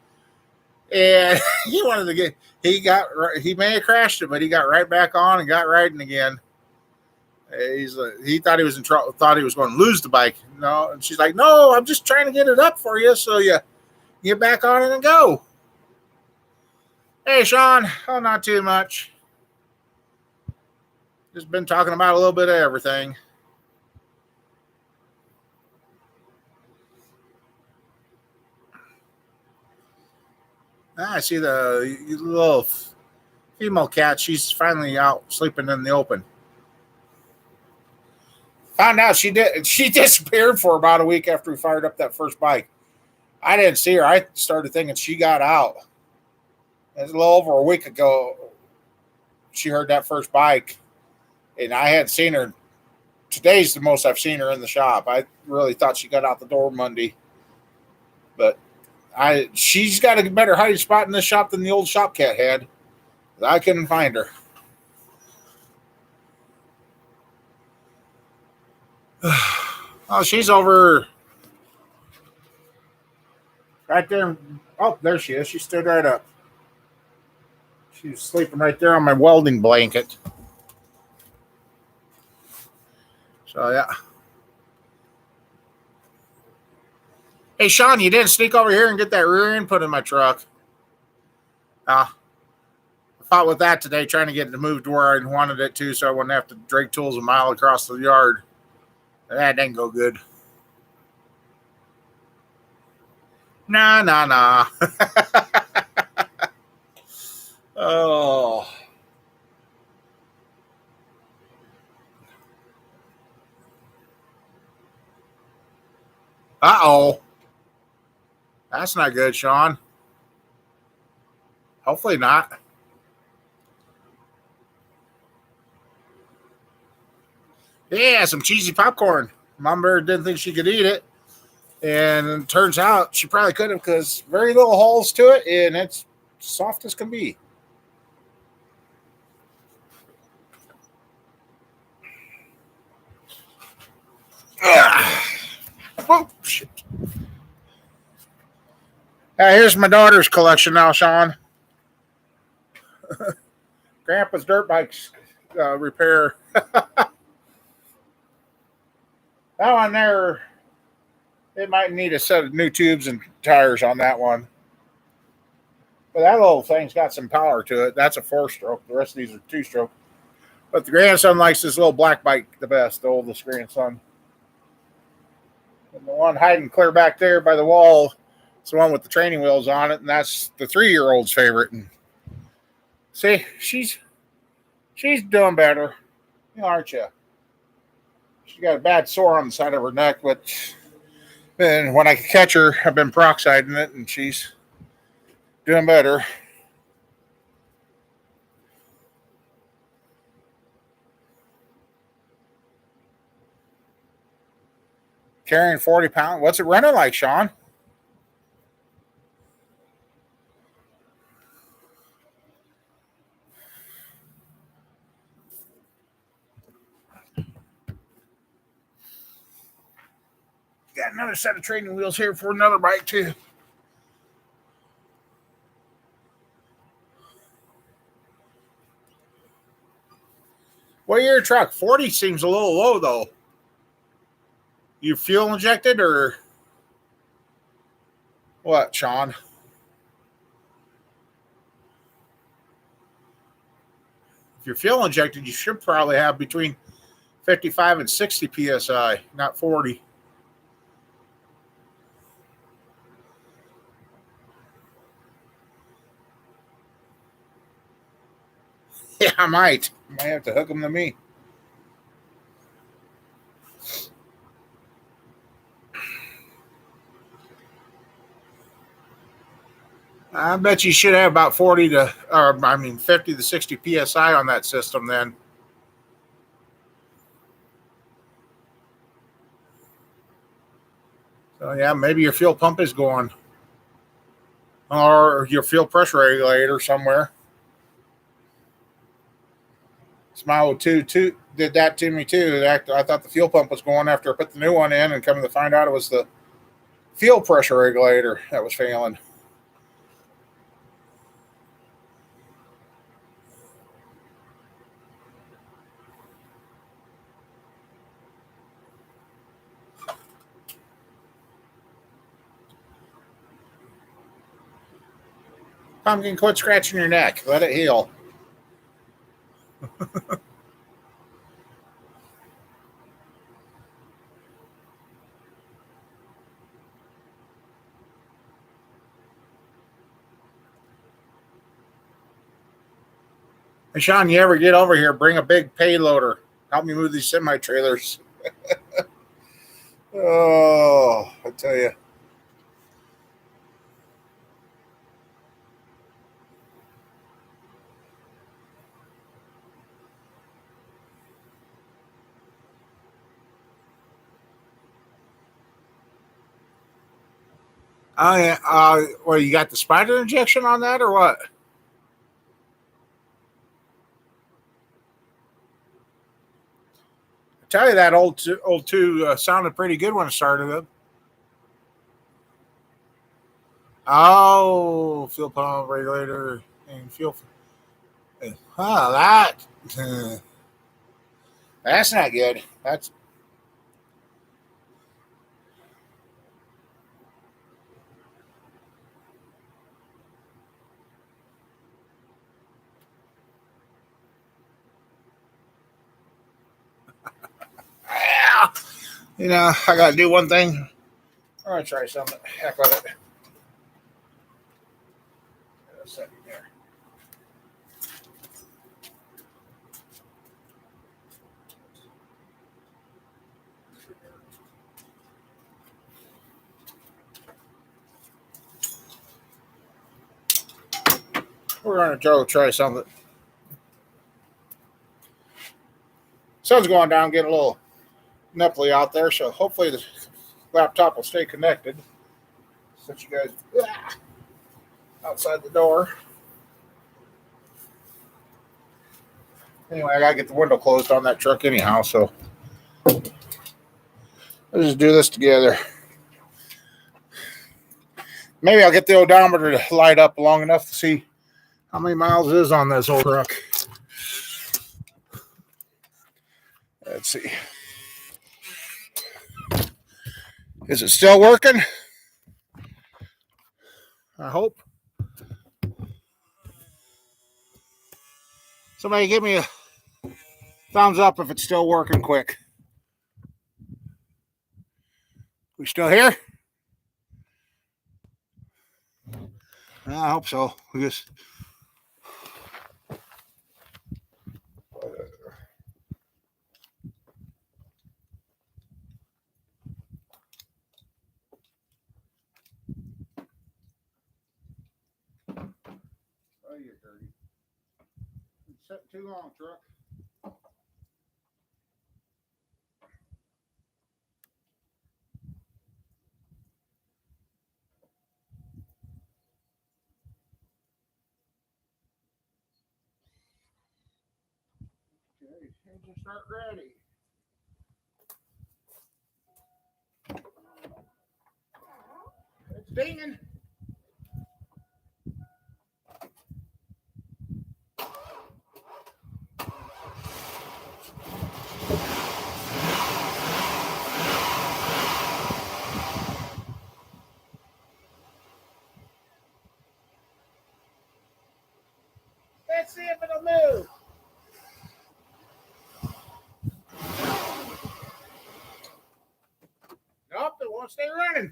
And he wanted to get, he may have crashed it, but he got right back on and got riding again. He thought he was in trouble, thought he was going to lose the bike. No, and she's like, no, I'm just trying to get it up for you so you get back on it and go. Hey, Sean. Oh, not too much. Just been talking about a little bit of everything. I see the little female cat. She's finally out sleeping in the open. Found out she disappeared for about a week after we fired up that first bike. I didn't see her. I started thinking she got out. It was a little over a week ago. She heard that first bike, and I hadn't seen her. Today's the most I've seen her in the shop. I really thought she got out the door Monday, but she's got a better hiding spot in this shop than the old shop cat had. I couldn't find her. Oh, she's over right there. Oh, there she is. She stood right up. She was sleeping right there on my welding blanket. So, yeah. Hey, Sean, you didn't sneak over here and get that rear end put in my truck. I fought with that today, trying to get it to move to where I wanted it to so I wouldn't have to drag tools a mile across the yard. That didn't go good. Nah. Oh. Uh-oh. That's not good, Sean. Hopefully not. Yeah, some cheesy popcorn. Mom Bear didn't think she could eat it. And it turns out she probably couldn't because very little holes to it, and it's soft as can be. Oh, shit. Here's my daughter's collection now, Sean. Grandpa's dirt bikes repair. That one there, it might need a set of new tubes and tires on that one. But that little thing's got some power to it. That's a 4-stroke. The rest of these are 2-stroke. But the grandson likes this little black bike the best, the oldest grandson. And the one hiding clear back there by the wall, it's the one with the training wheels on it, and that's the 3-year-old's favorite. And see, she's doing better, aren't you? She got a bad sore on the side of her neck, but and when I catch her, I've been peroxiding it, and she's doing better. Carrying 40 pounds. What's it running like, Sean? Got another set of training wheels here for another bike, too. What your truck? 40 seems a little low though. You fuel injected or what, Sean? If you're fuel injected, you should probably have between 55 and 60 psi, not 40. Yeah, I might. Might have to hook them to me. I bet you should have about 40 to, or I mean, 50 to 60 psi on that system then. So, yeah, maybe your fuel pump is going, or your fuel pressure regulator somewhere. Smile 2 did that to me too. I thought the fuel pump was going after I put the new one in, and coming to find out it was the fuel pressure regulator that was failing. Pumpkin, quit scratching your neck. Let it heal. Hey, Sean, you ever get over here, bring a big payloader. Help me move these semi trailers. Oh, I tell you. Oh, yeah. Well, you got the spider injection on that or what? I tell you, that old two sounded pretty good when it started up. Oh, fuel pump regulator and fuel. Oh, that's not good. That's yeah. I got to do one thing. I'm gonna try something. Heck with it. A second here. We're gonna try something. Sun's going down, getting a little nipply out there, so hopefully the laptop will stay connected. Since you guys outside the door. Anyway, I gotta get the window closed on that truck anyhow, so let's just do this together. Maybe I'll get the odometer to light up long enough to see how many miles it is on this old truck. Let's see. Is it still working? I hope. Somebody give me a thumbs up if it's still working quick. We still here? I hope so. We just oh, you're dirty. It's set too long, truck. Okay, engine start ready. It's dinging. Let's see if it'll move. Nope, it won't stay running.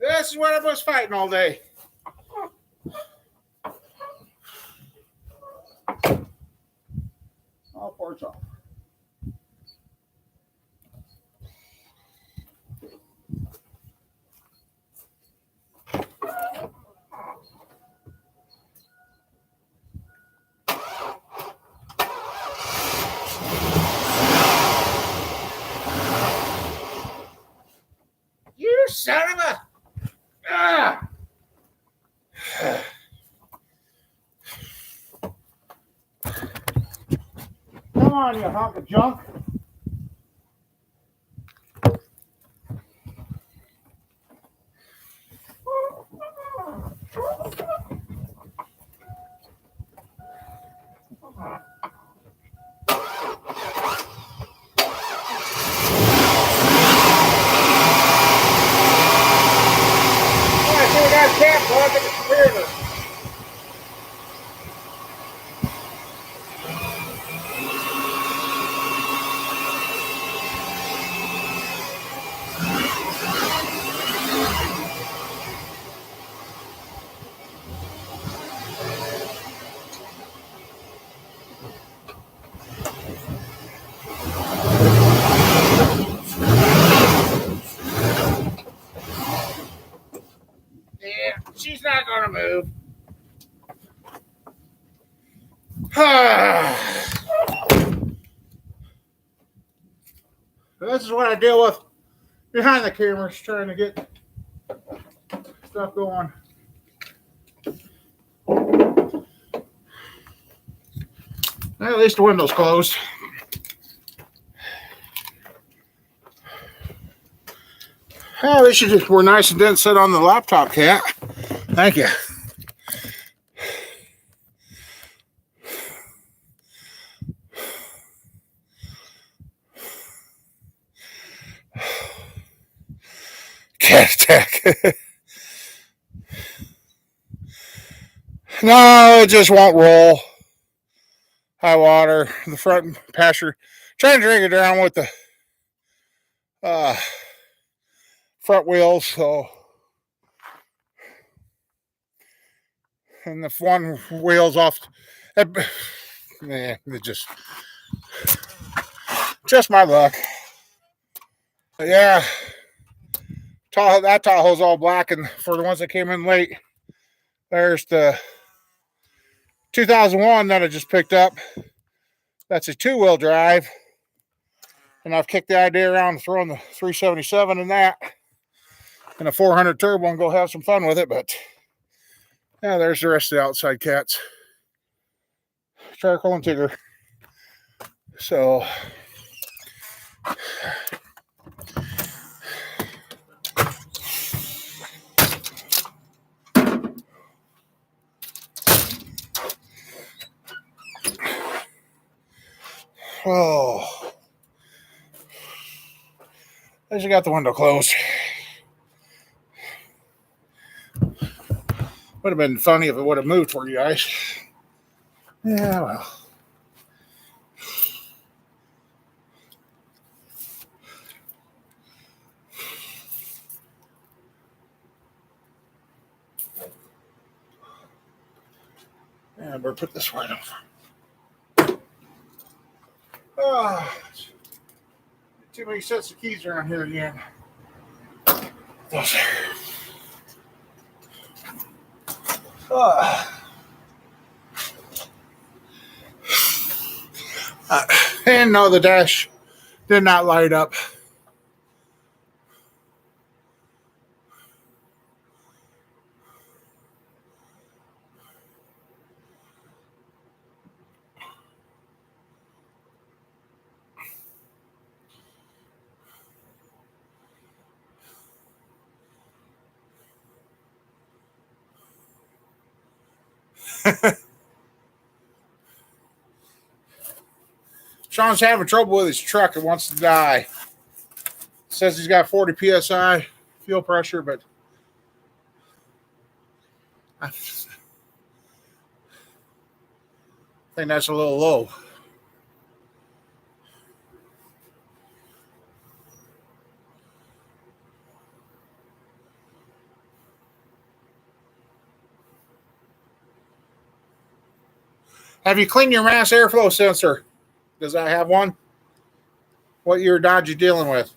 This is what I was fighting all day. All ports off. You son of a... Ah! Come on, you hunk of junk. Can't plug in the computer. Yeah, she's not gonna move. This is what I deal with behind the cameras, trying to get stuff going. At least the window's closed. Well, at least you just were nice and didn't sit on the laptop, Cat. Thank you. Cat attack. No, it just won't roll. High water, the front pasture. Trying to drag it down with the front wheels, so and the one wheel's off. Man, it just my luck. But yeah, that Tahoe's all black, and for the ones that came in late, there's the 2001 that I just picked up. That's a 2-wheel drive, and I've kicked the idea around throwing the 377 in that and a 400 turbo and go have some fun with it. But yeah, there's the rest of the outside cats. Charcoal and Tigger. So oh, I just got the window closed. Would have been funny if it would have moved for you guys. Yeah, well. Yeah, I better put this right over. Oh, too many sets of keys around here again. Those there. And no, the dash did not light up. Sean's having trouble with his truck and wants to die. Says he's got 40 psi fuel pressure, but I think that's a little low. Have you cleaned your mass airflow sensor? Does that have one? What year Dodge you dealing with?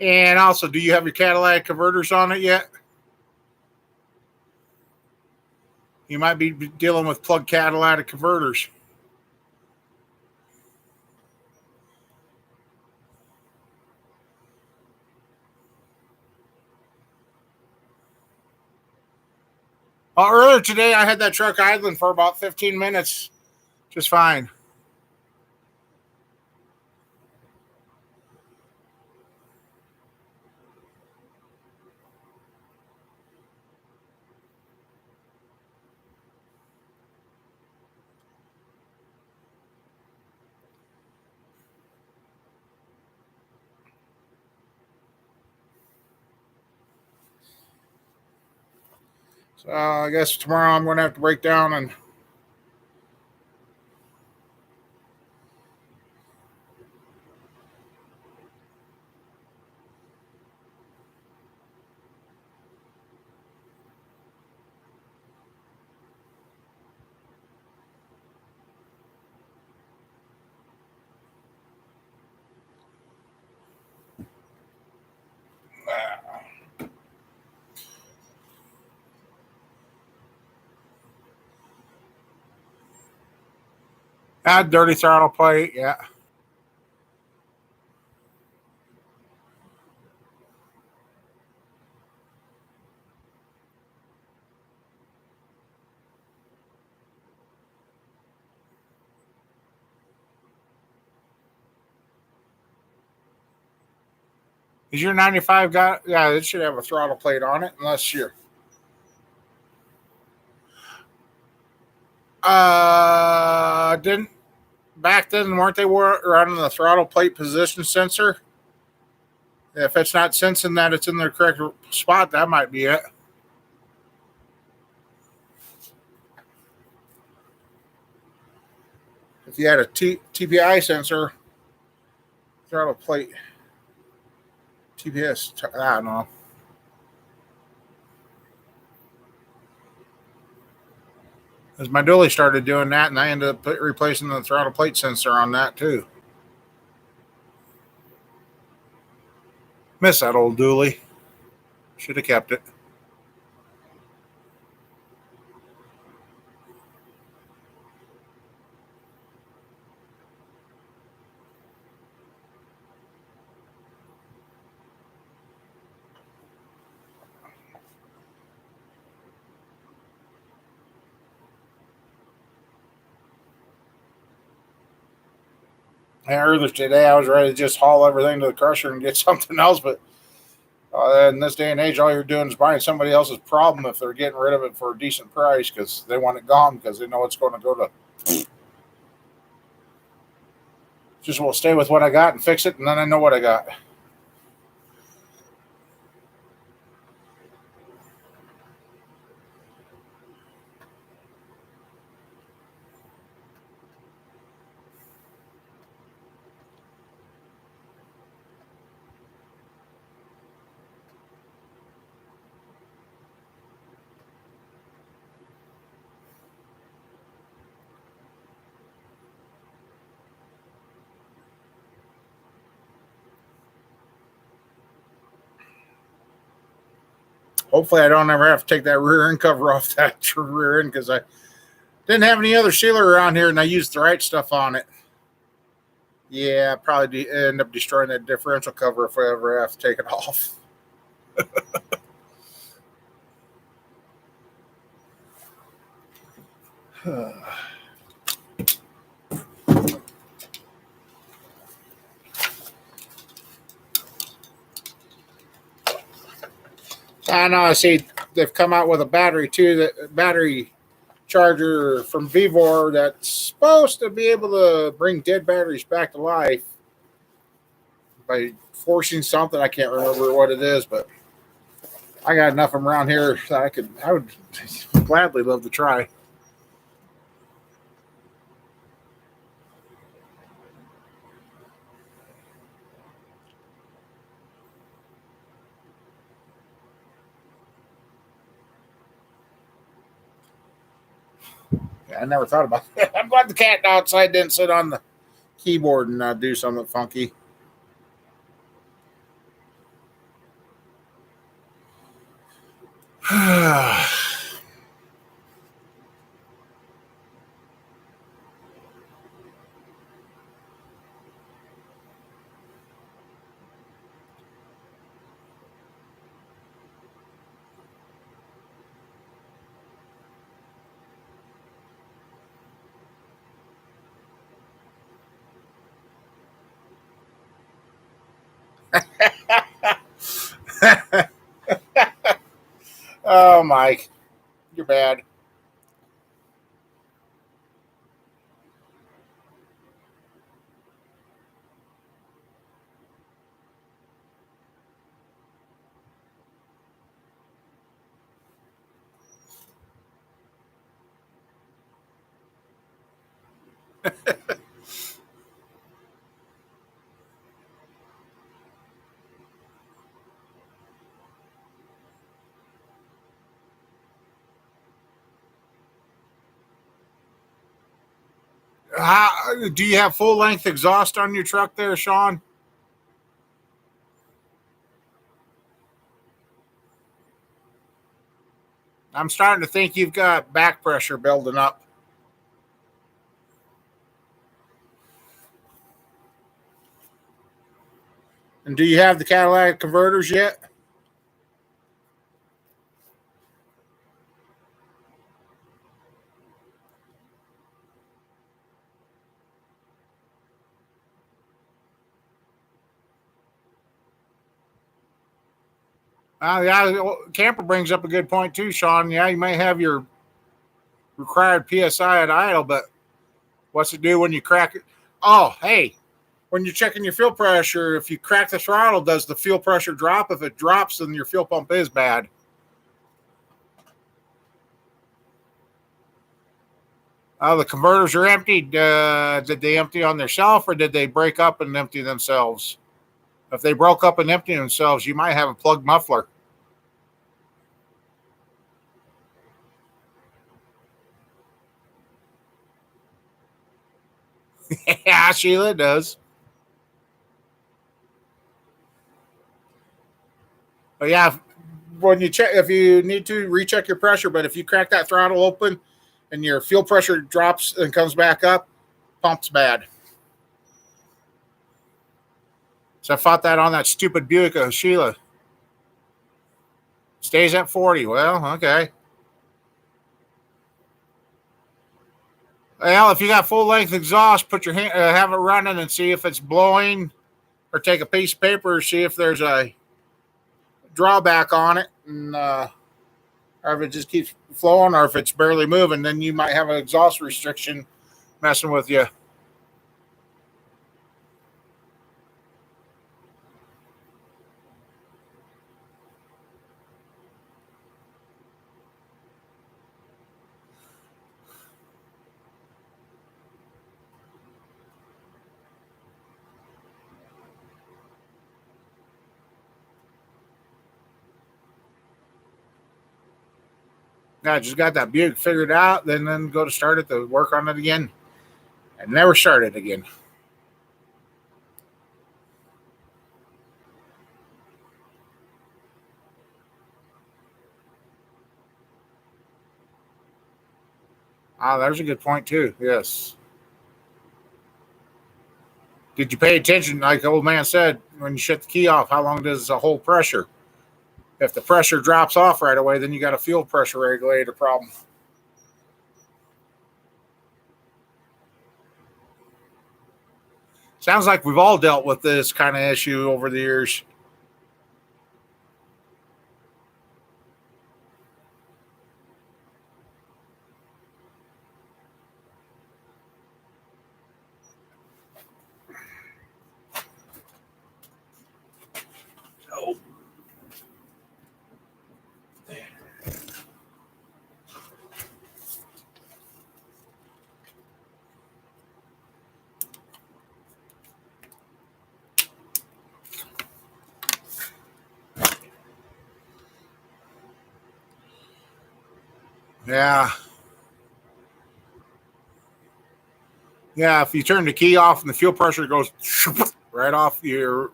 And also, do you have your catalytic converters on it yet? You might be dealing with plug catalytic converters. Earlier today, I had that truck idling for about 15 minutes, just fine. So I guess tomorrow I'm going to have to break down and add dirty throttle plate. Yeah. Is your 95 got? Yeah, it should have a throttle plate on it, unless you're. Didn't back then weren't they running the throttle plate position sensor? If it's not sensing that it's in the correct spot, that might be it. If you had a TPI sensor, throttle plate, TPS, I don't know. As my dually started doing that, and I ended up replacing the throttle plate sensor on that too. Miss that old dually. Should have kept it. Earlier today, I was ready to just haul everything to the crusher and get something else, but in this day and age, all you're doing is buying somebody else's problem if they're getting rid of it for a decent price because they want it gone because they know it's going to go to. Just will stay with what I got and fix it, and then I know what I got. Hopefully, I don't ever have to take that rear end cover off that rear end because I didn't have any other sealer around here, and I used the right stuff on it. Yeah, probably end up destroying that differential cover if I ever have to take it off. I know. I see they've come out with a battery too. That battery charger from Vivor that's supposed to be able to bring dead batteries back to life by forcing something. I can't remember what it is, but I got enough of them around here that I would gladly love to try. Yeah, I never thought about that. I'm glad the cat outside didn't sit on the keyboard and do something funky. Oh, Mike, you're bad. Do you have full length exhaust on your truck there, Sean? I'm starting to think you've got back pressure building up. And do you have the catalytic converters yet? Yeah, Camper brings up a good point too, Sean. Yeah, you may have your required PSI at idle, but what's it do when you crack it? Oh, hey, when you're checking your fuel pressure, if you crack the throttle, does the fuel pressure drop? If it drops, then your fuel pump is bad. The converters are emptied. Did they empty on themselves or did they break up and empty themselves? If they broke up and empty themselves, you might have a plugged muffler. Yeah, Sheila does. But yeah, when you check, if you need to recheck your pressure, but if you crack that throttle open and your fuel pressure drops and comes back up, pump's bad. So I fought that on that stupid Buick of Sheila. Stays at 40. Well, okay. Well, if you got full length exhaust, put your hand, have it running and see if it's blowing, or take a piece of paper and see if there's a drawback on it, and or if it just keeps flowing, or if it's barely moving, then you might have an exhaust restriction messing with you. I just got that Buick figured out, then go to start it to work on it again, and never started again. Ah, there's a good point too. Yes. Did you pay attention, like the old man said, when you shut the key off? How long does the hold pressure? If the pressure drops off right away, then you got a fuel pressure regulator problem. Sounds like we've all dealt with this kind of issue over the years. Yeah. Yeah, if you turn the key off and the fuel pressure goes right off, your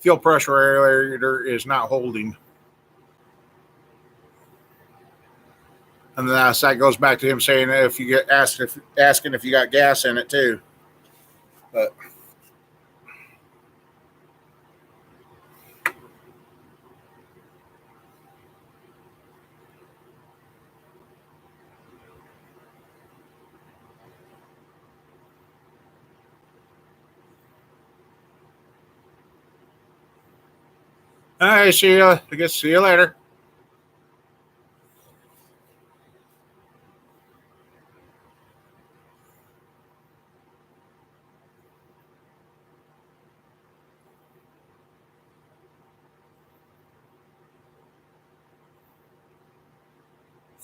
fuel pressure regulator is not holding. And then that goes back to him saying if you get asking if you got gas in it too. But all right, see you. I guess see you later.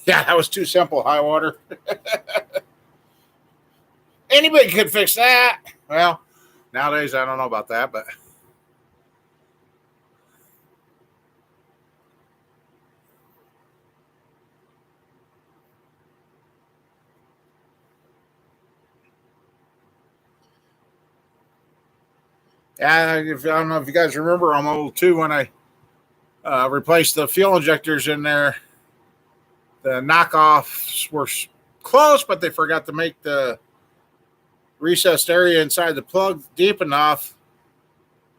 Yeah, that was too simple. High water. Anybody could fix that. Well, nowadays I don't know about that, but yeah, I don't know if you guys remember on Model 2 when I replaced the fuel injectors in there. The knockoffs were close, but they forgot to make the recessed area inside the plug deep enough.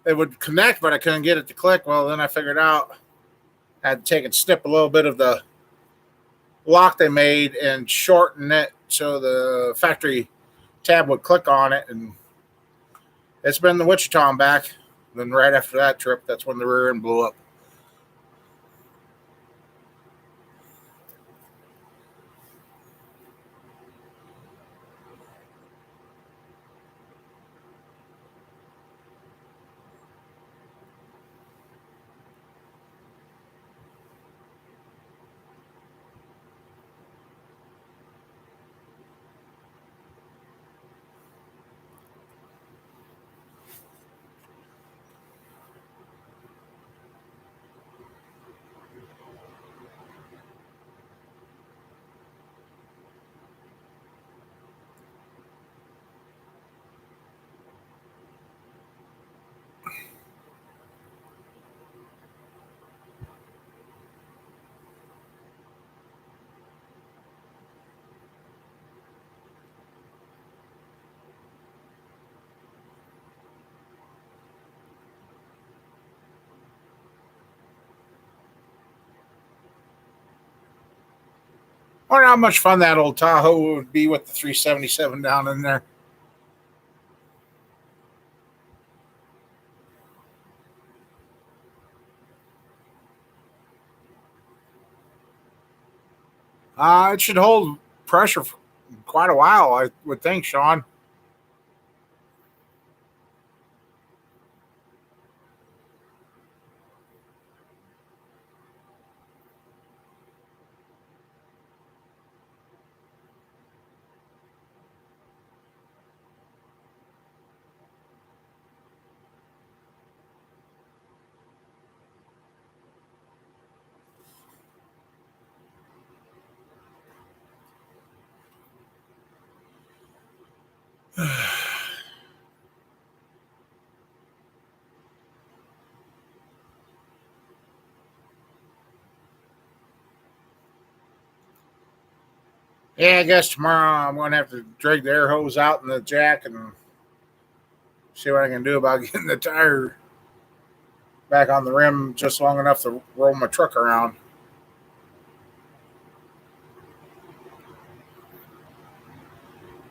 It would connect, but I couldn't get it to click. Well, then I figured out I had to take and snip a little bit of the lock they made and shorten it so the factory tab would click on it. And it's been the Wichita and back. Then right after that trip, that's when the rear end blew up. I wonder how much fun that old Tahoe would be with the 377 down in there. It should hold pressure for quite a while, I would think, Sean. Yeah, I guess tomorrow I'm going to have to drag the air hose out in the jack and see what I can do about getting the tire back on the rim just long enough to roll my truck around.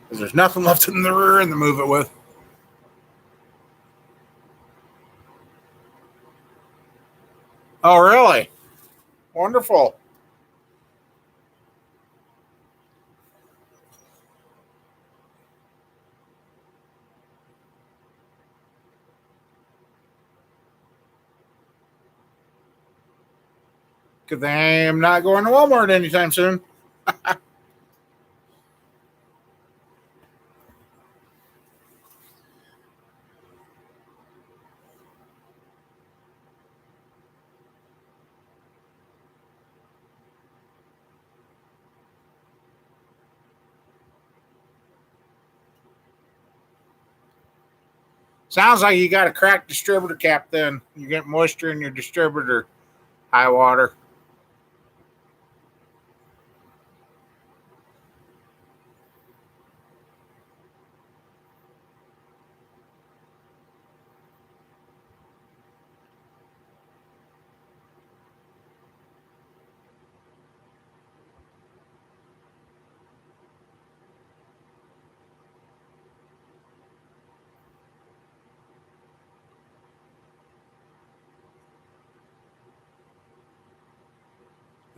Because there's nothing left in the rear end to move it with. Oh, really? Wonderful. Because I'm not going to Walmart anytime soon. Sounds like you got a cracked distributor cap then. You get moisture in your distributor, high water.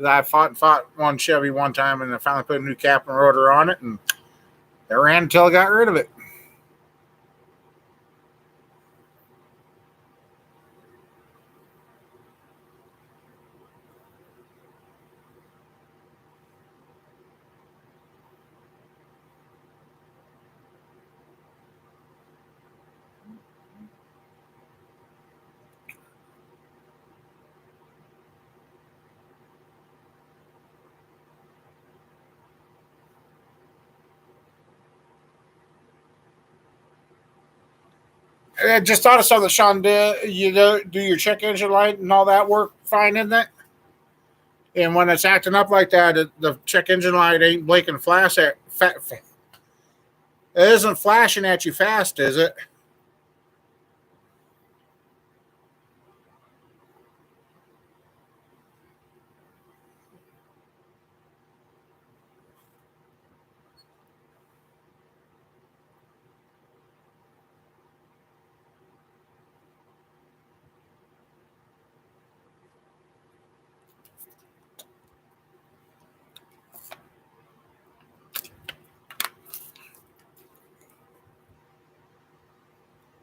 I fought one Chevy one time, and I finally put a new cap and rotor on it, and it ran until I got rid of it. I just thought of something, Sean. Do your check engine light and all that work fine in that? And when it's acting up like that, the check engine light ain't blinking flash at it isn't flashing at you fast, is it?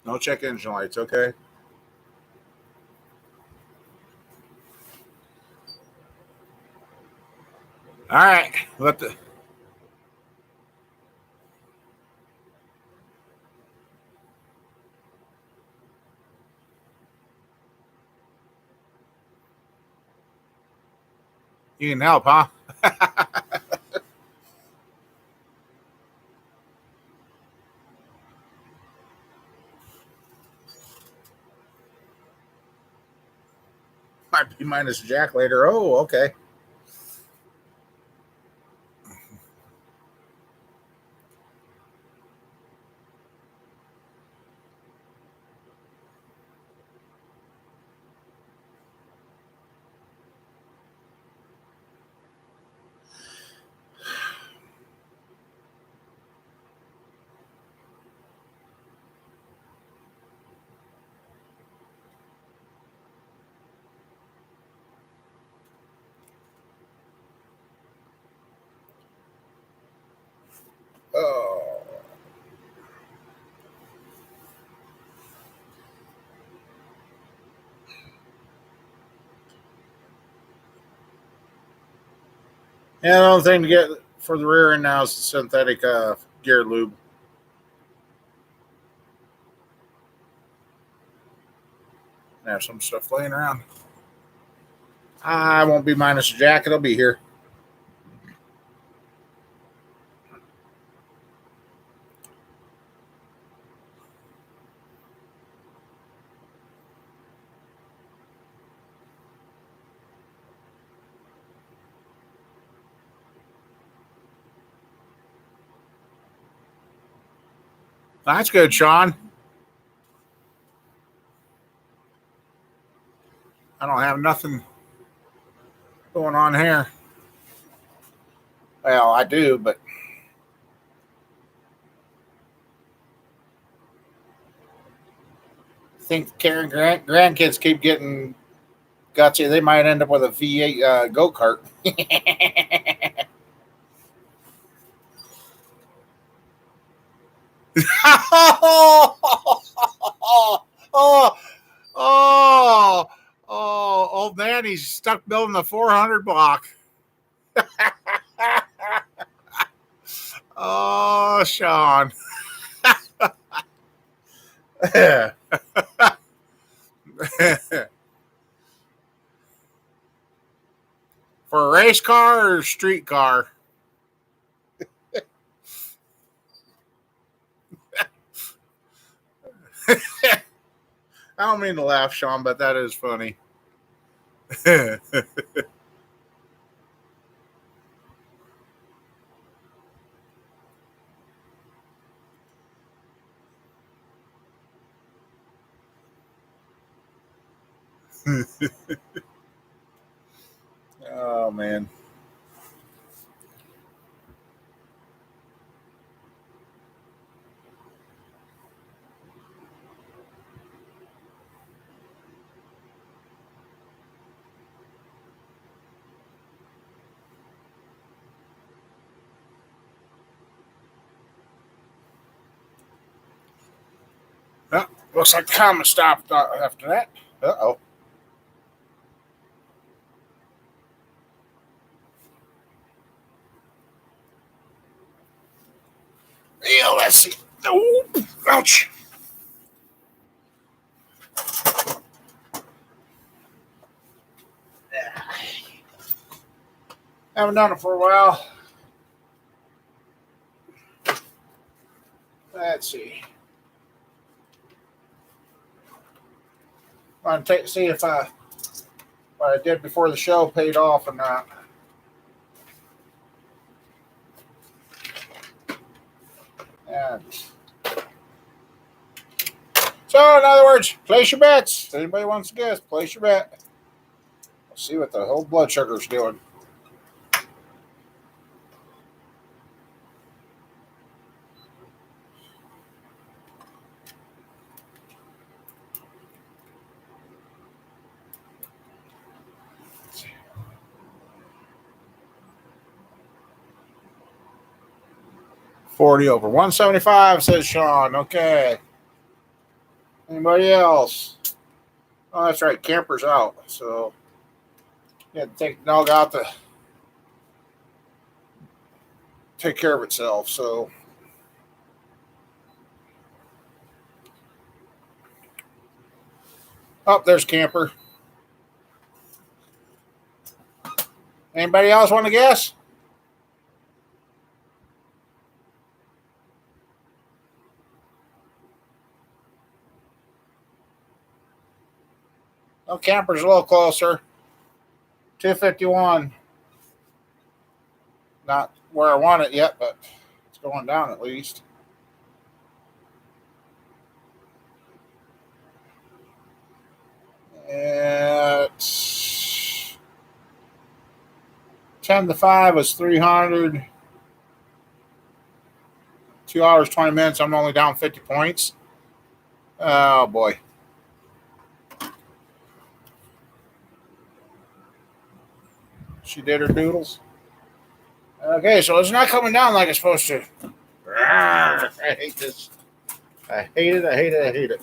No check engine lights, okay. All right. Let the You can help, huh? Might be minus jack later. Oh, okay. Oh. Yeah, the only thing to get for the rear end now is the synthetic gear lube. I have some stuff laying around. I won't be minus a jack. It'll be here. That's good, Sean. I don't have nothing going on here. Well, I do, but I think Karen grandkids keep getting gutsy. They might end up with a V8 go kart. oh, oh, oh, oh, old man, he's stuck building the 400 block. Oh, Sean. For a race car or street car? I don't mean to laugh, Sean, but that is funny. Oh man. Oh, looks like the comment stopped after that. Uh oh. Yeah, let's see. Oh, ouch. Haven't done it for a while. Let's see. I'm going to see if what I did before the show paid off or not. And so, in other words, place your bets. If anybody wants to guess, place your bet. Let's see what the whole blood sugar's doing. $40 over 175, says Sean. Okay. Anybody else? Oh, that's right. Camper's out. So, yeah, take the dog out to take care of itself. So, oh, there's Camper. Anybody else want to guess? Oh, Camper's a little closer. 251. Not where I want it yet, but it's going down at least. It's 10 to 5 was 300. 2 hours, 20 minutes. I'm only down 50 points. Oh, boy. She did her doodles. Okay, so it's not coming down like it's supposed to. I hate this. I hate it. I hate it. I hate it.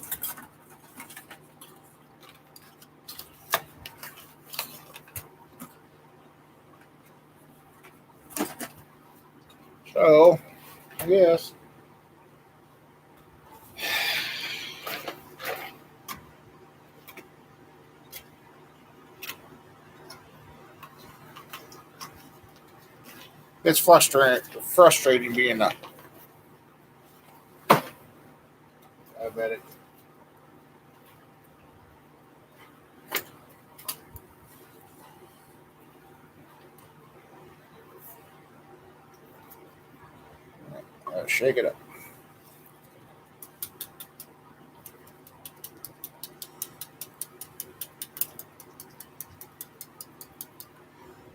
So, I guess. It's frustrating being a. I bet it. Shake it up.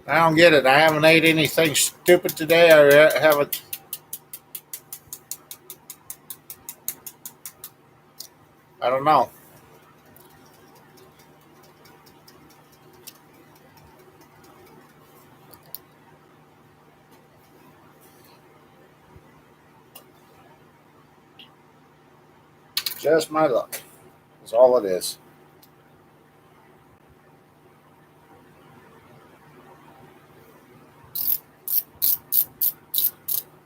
I don't get it. I haven't ate anything stupid today. I haven't. I don't know. Just my luck. That's all it is.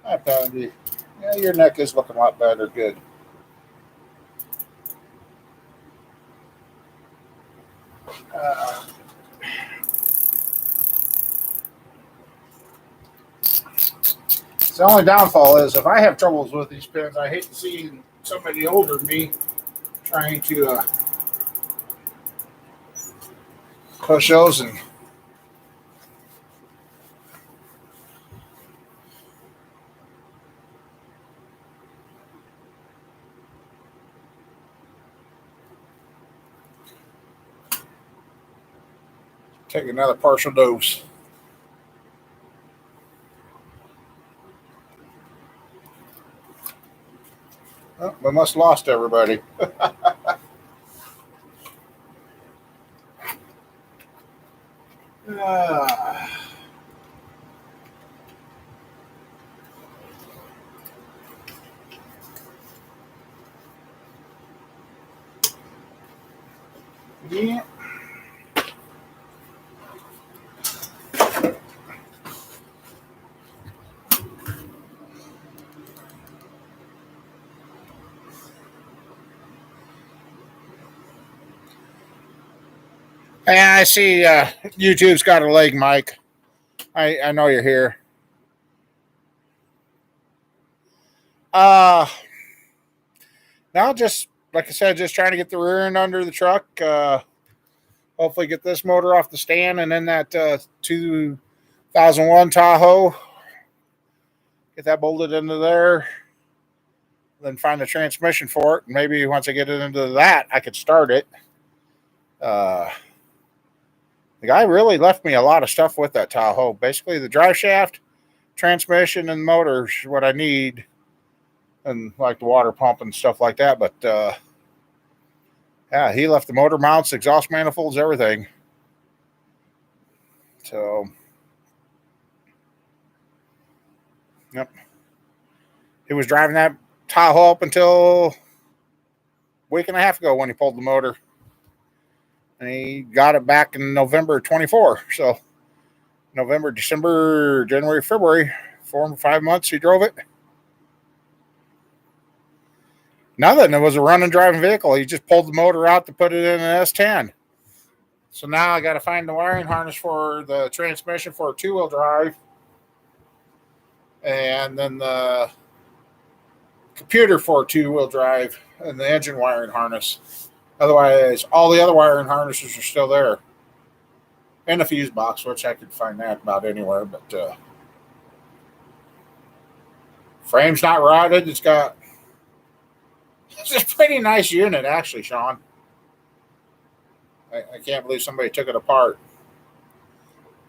I found you. Yeah, your neck is looking a lot better. Good. Uh, the only downfall is if I have troubles with these pens, I hate to see somebody older than me trying to push those and take another partial dose. Oh, we must have lost everybody. Uh, yeah. And I see YouTube's got a leg, Mike. I know you're here. Uh, now just like I said, just trying to get the rear end under the truck. Hopefully, get this motor off the stand, and then that 2001 Tahoe, get that bolted into there. Then find the transmission for it. And maybe once I get it into that, I could start it. The guy really left me a lot of stuff with that Tahoe. Basically, the drive shaft, transmission, and motor is what I need, and like the water pump and stuff like that. But yeah, he left the motor mounts, exhaust manifolds, everything. So, yep. He was driving that Tahoe up until a week and a half ago when he pulled the motor. And he got it back in November 24. So, November, December, January, February, 4 or 5 months he drove it. Nothing. It was a running driving vehicle. He just pulled the motor out to put it in an S10. So now I got to find the wiring harness for the transmission for a 2-wheel drive. And then the computer for a 2-wheel drive and the engine wiring harness. Otherwise, all the other wiring harnesses are still there. And a fuse box, which I could find that about anywhere. But frame's not rotted. It's a pretty nice unit, actually, Sean. I can't believe somebody took it apart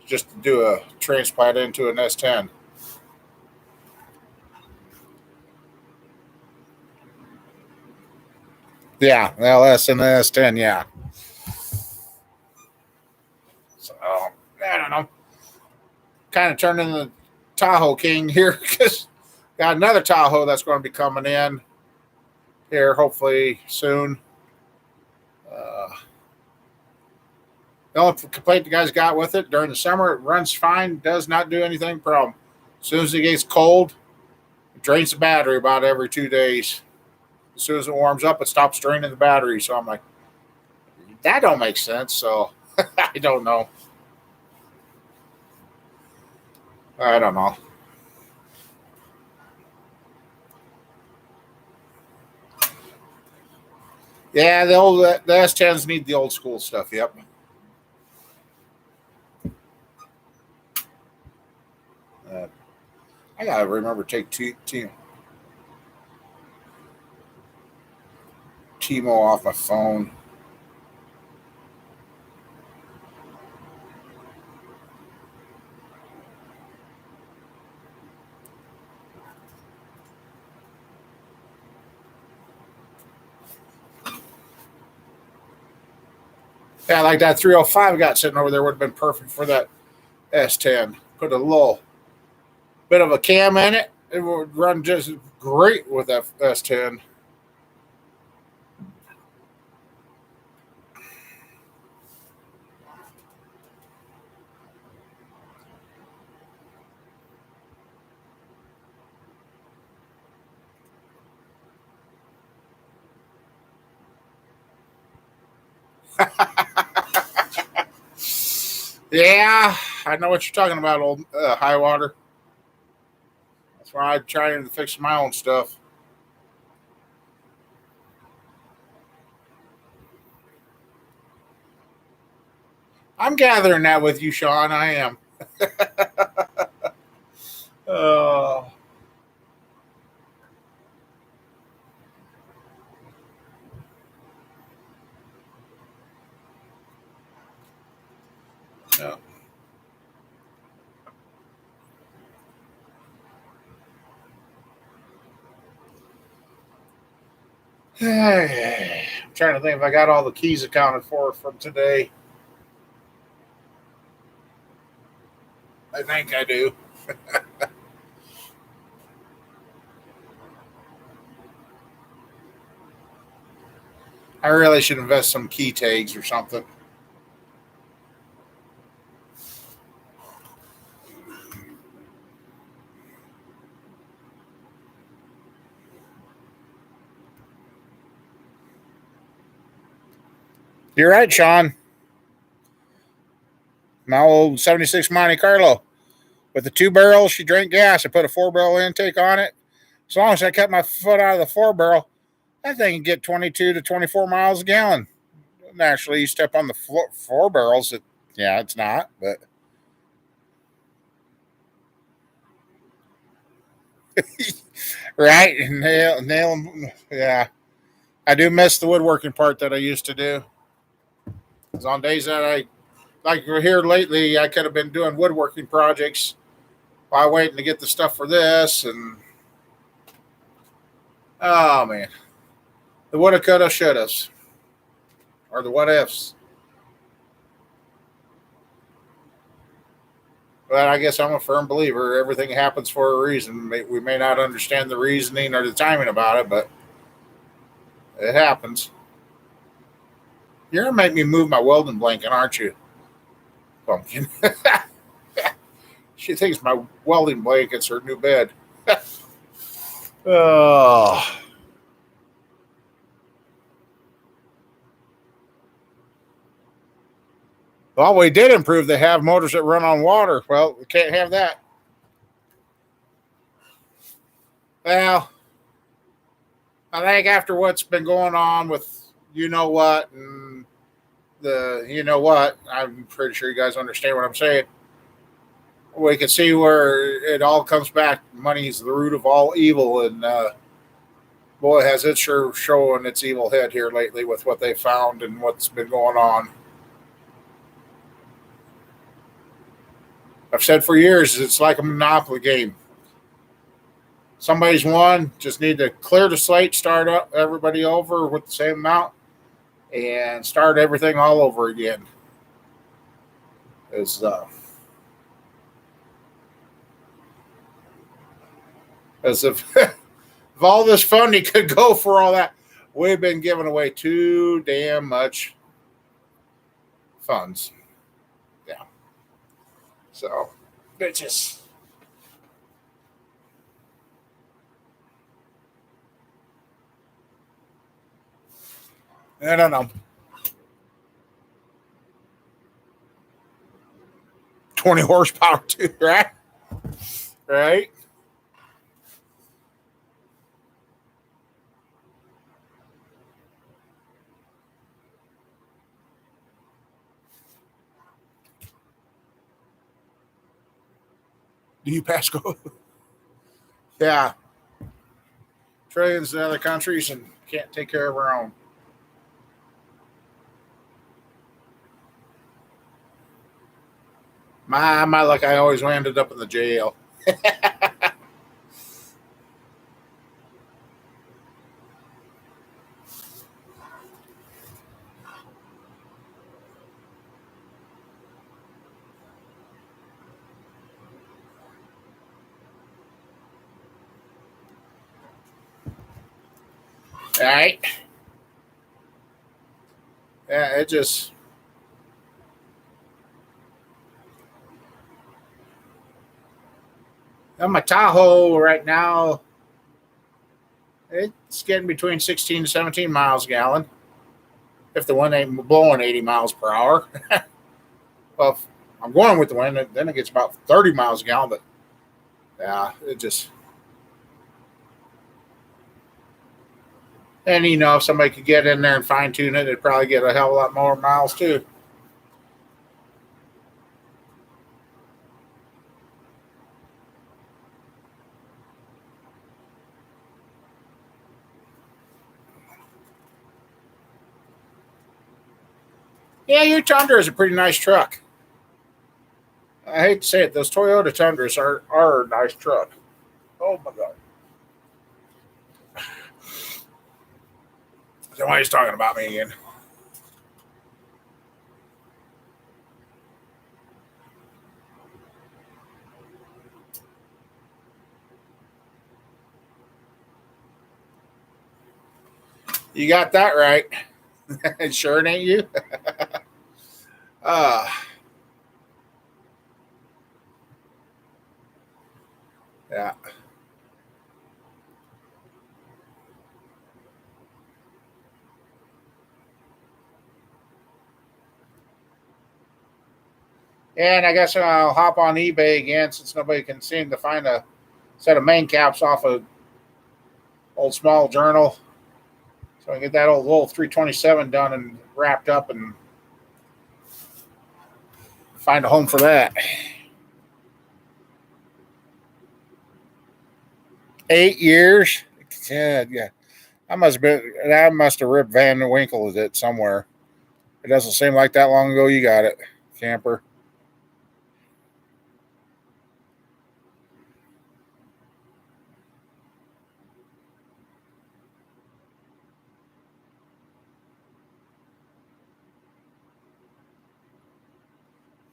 just to do a transplant into an S10. Yeah, the LS and the S10, yeah. So, I don't know. Kind of turning the Tahoe King here because got another Tahoe that's going to be coming in here hopefully soon. The only complaint the guys got with it during the summer, it runs fine, does not do anything problem. As soon as it gets cold, it drains the battery about every 2 days. As soon as it warms up, it stops draining the battery. So I'm like, that don't make sense. So I don't know. I don't know. Yeah, the S10s need the old school stuff. Yep. I gotta remember to take Timo off my phone. Yeah, like that 305 I got sitting over there would have been perfect for that S10. Put a little bit of a cam in it. It would run just great with that S10. Yeah, I know what you're talking about, old high water. That's why I'm trying to fix my own stuff. I'm gathering that with you, Sean. I am. Oh, no. I'm trying to think if I got all the keys accounted for from today. I think I do. I really should invest some key tags or something. You're right, Sean. My old 76 Monte Carlo. With the 2 barrels, she drank gas. I put a 4 barrel intake on it. As long as I kept my foot out of the 4 barrel, that thing can get 22 to 24 miles a gallon. Naturally, you step on the 4 barrels, yeah, it's not, but right, nail, yeah. I do miss the woodworking part that I used to do. Because on days that like we're here lately, I could have been doing woodworking projects while waiting to get the stuff for this, and oh man, the woulda, coulda, shouldas, or the what ifs. But I guess I'm a firm believer. Everything happens for a reason. We may not understand the reasoning or the timing about it, but it happens. You're gonna make me move my welding blanket, aren't you, Pumpkin? She thinks my welding blanket's her new bed. Oh, well, we did improve. They have motors that run on water. Well, we can't have that. Well, I think after what's been going on with you know what and the you know what, I'm pretty sure you guys understand what I'm saying. We can see where it all comes back. Money's the root of all evil, and boy, has it sure showing its evil head here lately with what they found and what's been going on. I've said for years it's like a monopoly game. Somebody's won, just need to clear the slate, start up everybody over with the same amount, and start everything all over again. As as if all this funding could go for all that, we've been giving away too damn much funds. Yeah. So it just I don't know. 20 horsepower too, right? Right? Do you pass go? Yeah. Trillions in other countries and can't take care of our own. My luck, I always ended up in the jail. All right. Yeah, it just on my Tahoe right now, it's getting between 16 to 17 miles a gallon. If the wind ain't blowing 80 miles per hour. Well, if I'm going with the wind, then it gets about 30 miles a gallon. But yeah, it just, and if somebody could get in there and fine tune it, it'd probably get a hell of a lot more miles too. Yeah, your Tundra is a pretty nice truck. I hate to say it, those Toyota Tundras are a nice truck. Oh my god. So why he's talking about me again? You got that right. Sure it ain't you. Uh yeah. And I guess I'll hop on eBay again since nobody can seem to find a set of main caps off of old small journal. So I can get that old little 327 done and wrapped up and find a home for that. 8 years? Yeah, yeah. I must have ripped Van Winkle with it somewhere. It doesn't seem like that long ago you got it, camper.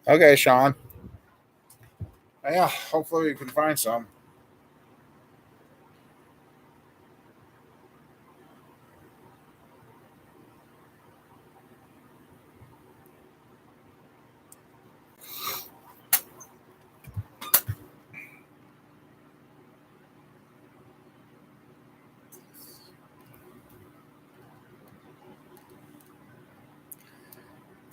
Okay, Sean. Yeah, hopefully we can find some.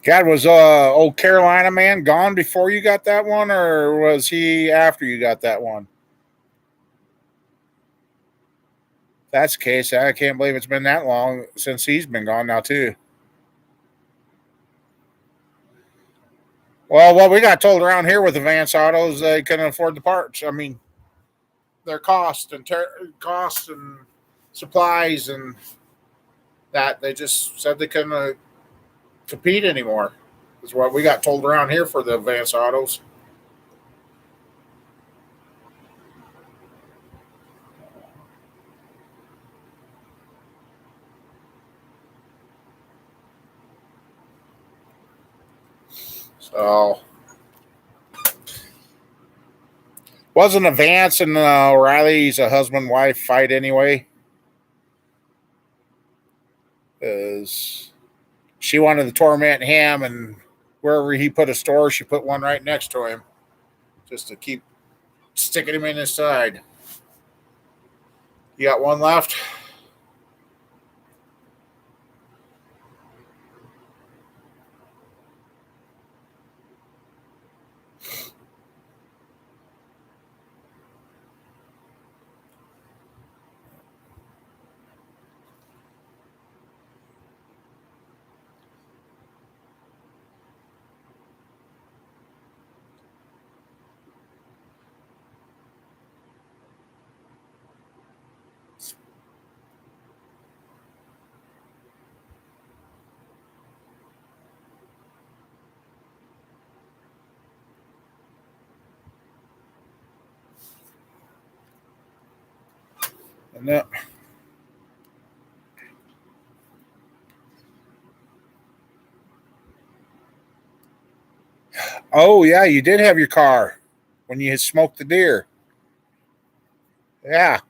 God, was old Carolina man gone before you got that one, or was he after you got that one? If that's the case, I can't believe it's been that long since he's been gone now too. Well, what we got told around here with Advance Autos, they couldn't afford the parts. I mean, their cost and supplies and that they just said they couldn't compete anymore. Is what we got told around here for the Advance Autos. So wasn't Advance and O'Reilly's a husband wife fight anyway? Because she wanted to torment him, and wherever he put a store, she put one right next to him just to keep sticking him in his side. You got one left? No. Oh yeah, you did have your car when you had smoked the deer. Yeah.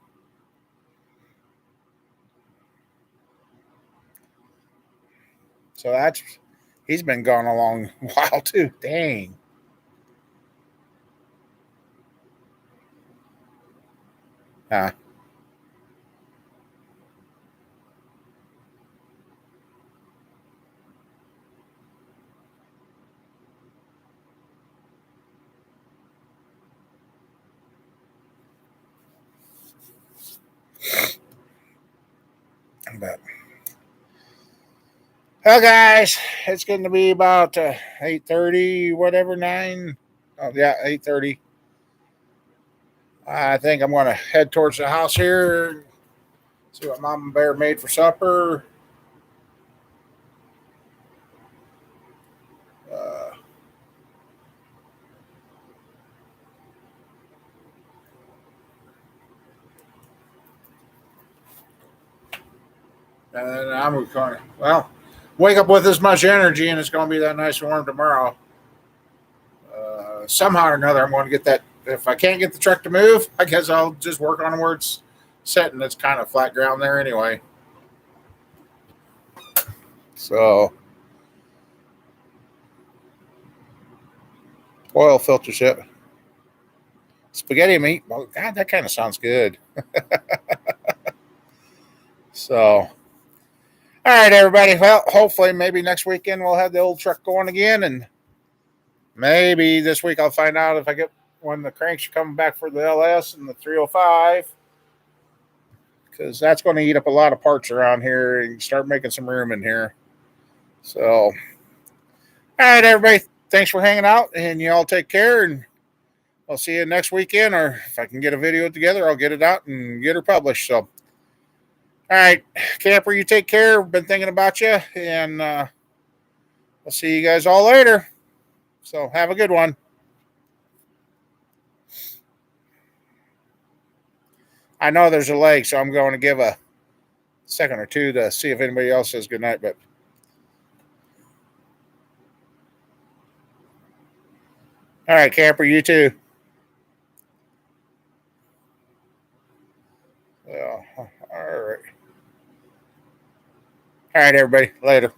So that's he's been gone a long while too. Dang. Huh. But well, guys, it's going to be about 8:30, whatever 9. Oh yeah, 8:30. I think I'm going to head towards the house here. See what Mama Bear made for supper. And I'm going to, well, wake up with this much energy and it's going to be that nice and warm tomorrow. Somehow or another, I'm going to get that. If I can't get the truck to move, I guess I'll just work on where it's setting. It's kind of flat ground there anyway. So, oil filter ship. Spaghetti meat. Oh, God, that kind of sounds good. So, all right, everybody. Well, hopefully, maybe next weekend we'll have the old truck going again, and maybe this week I'll find out if I get when the cranks are coming back for the LS and the 305, because that's going to eat up a lot of parts around here and start making some room in here. So, all right, everybody. Thanks for hanging out, and you all take care, and I'll see you next weekend, or if I can get a video together, I'll get it out and get her published. So, all right, Camper, you take care. I've been thinking about you, and I'll see you guys all later. So, have a good one. I know there's a leg, so I'm going to give a second or two to see if anybody else says goodnight. But all right, Camper, you too. All right. All right, everybody. Later.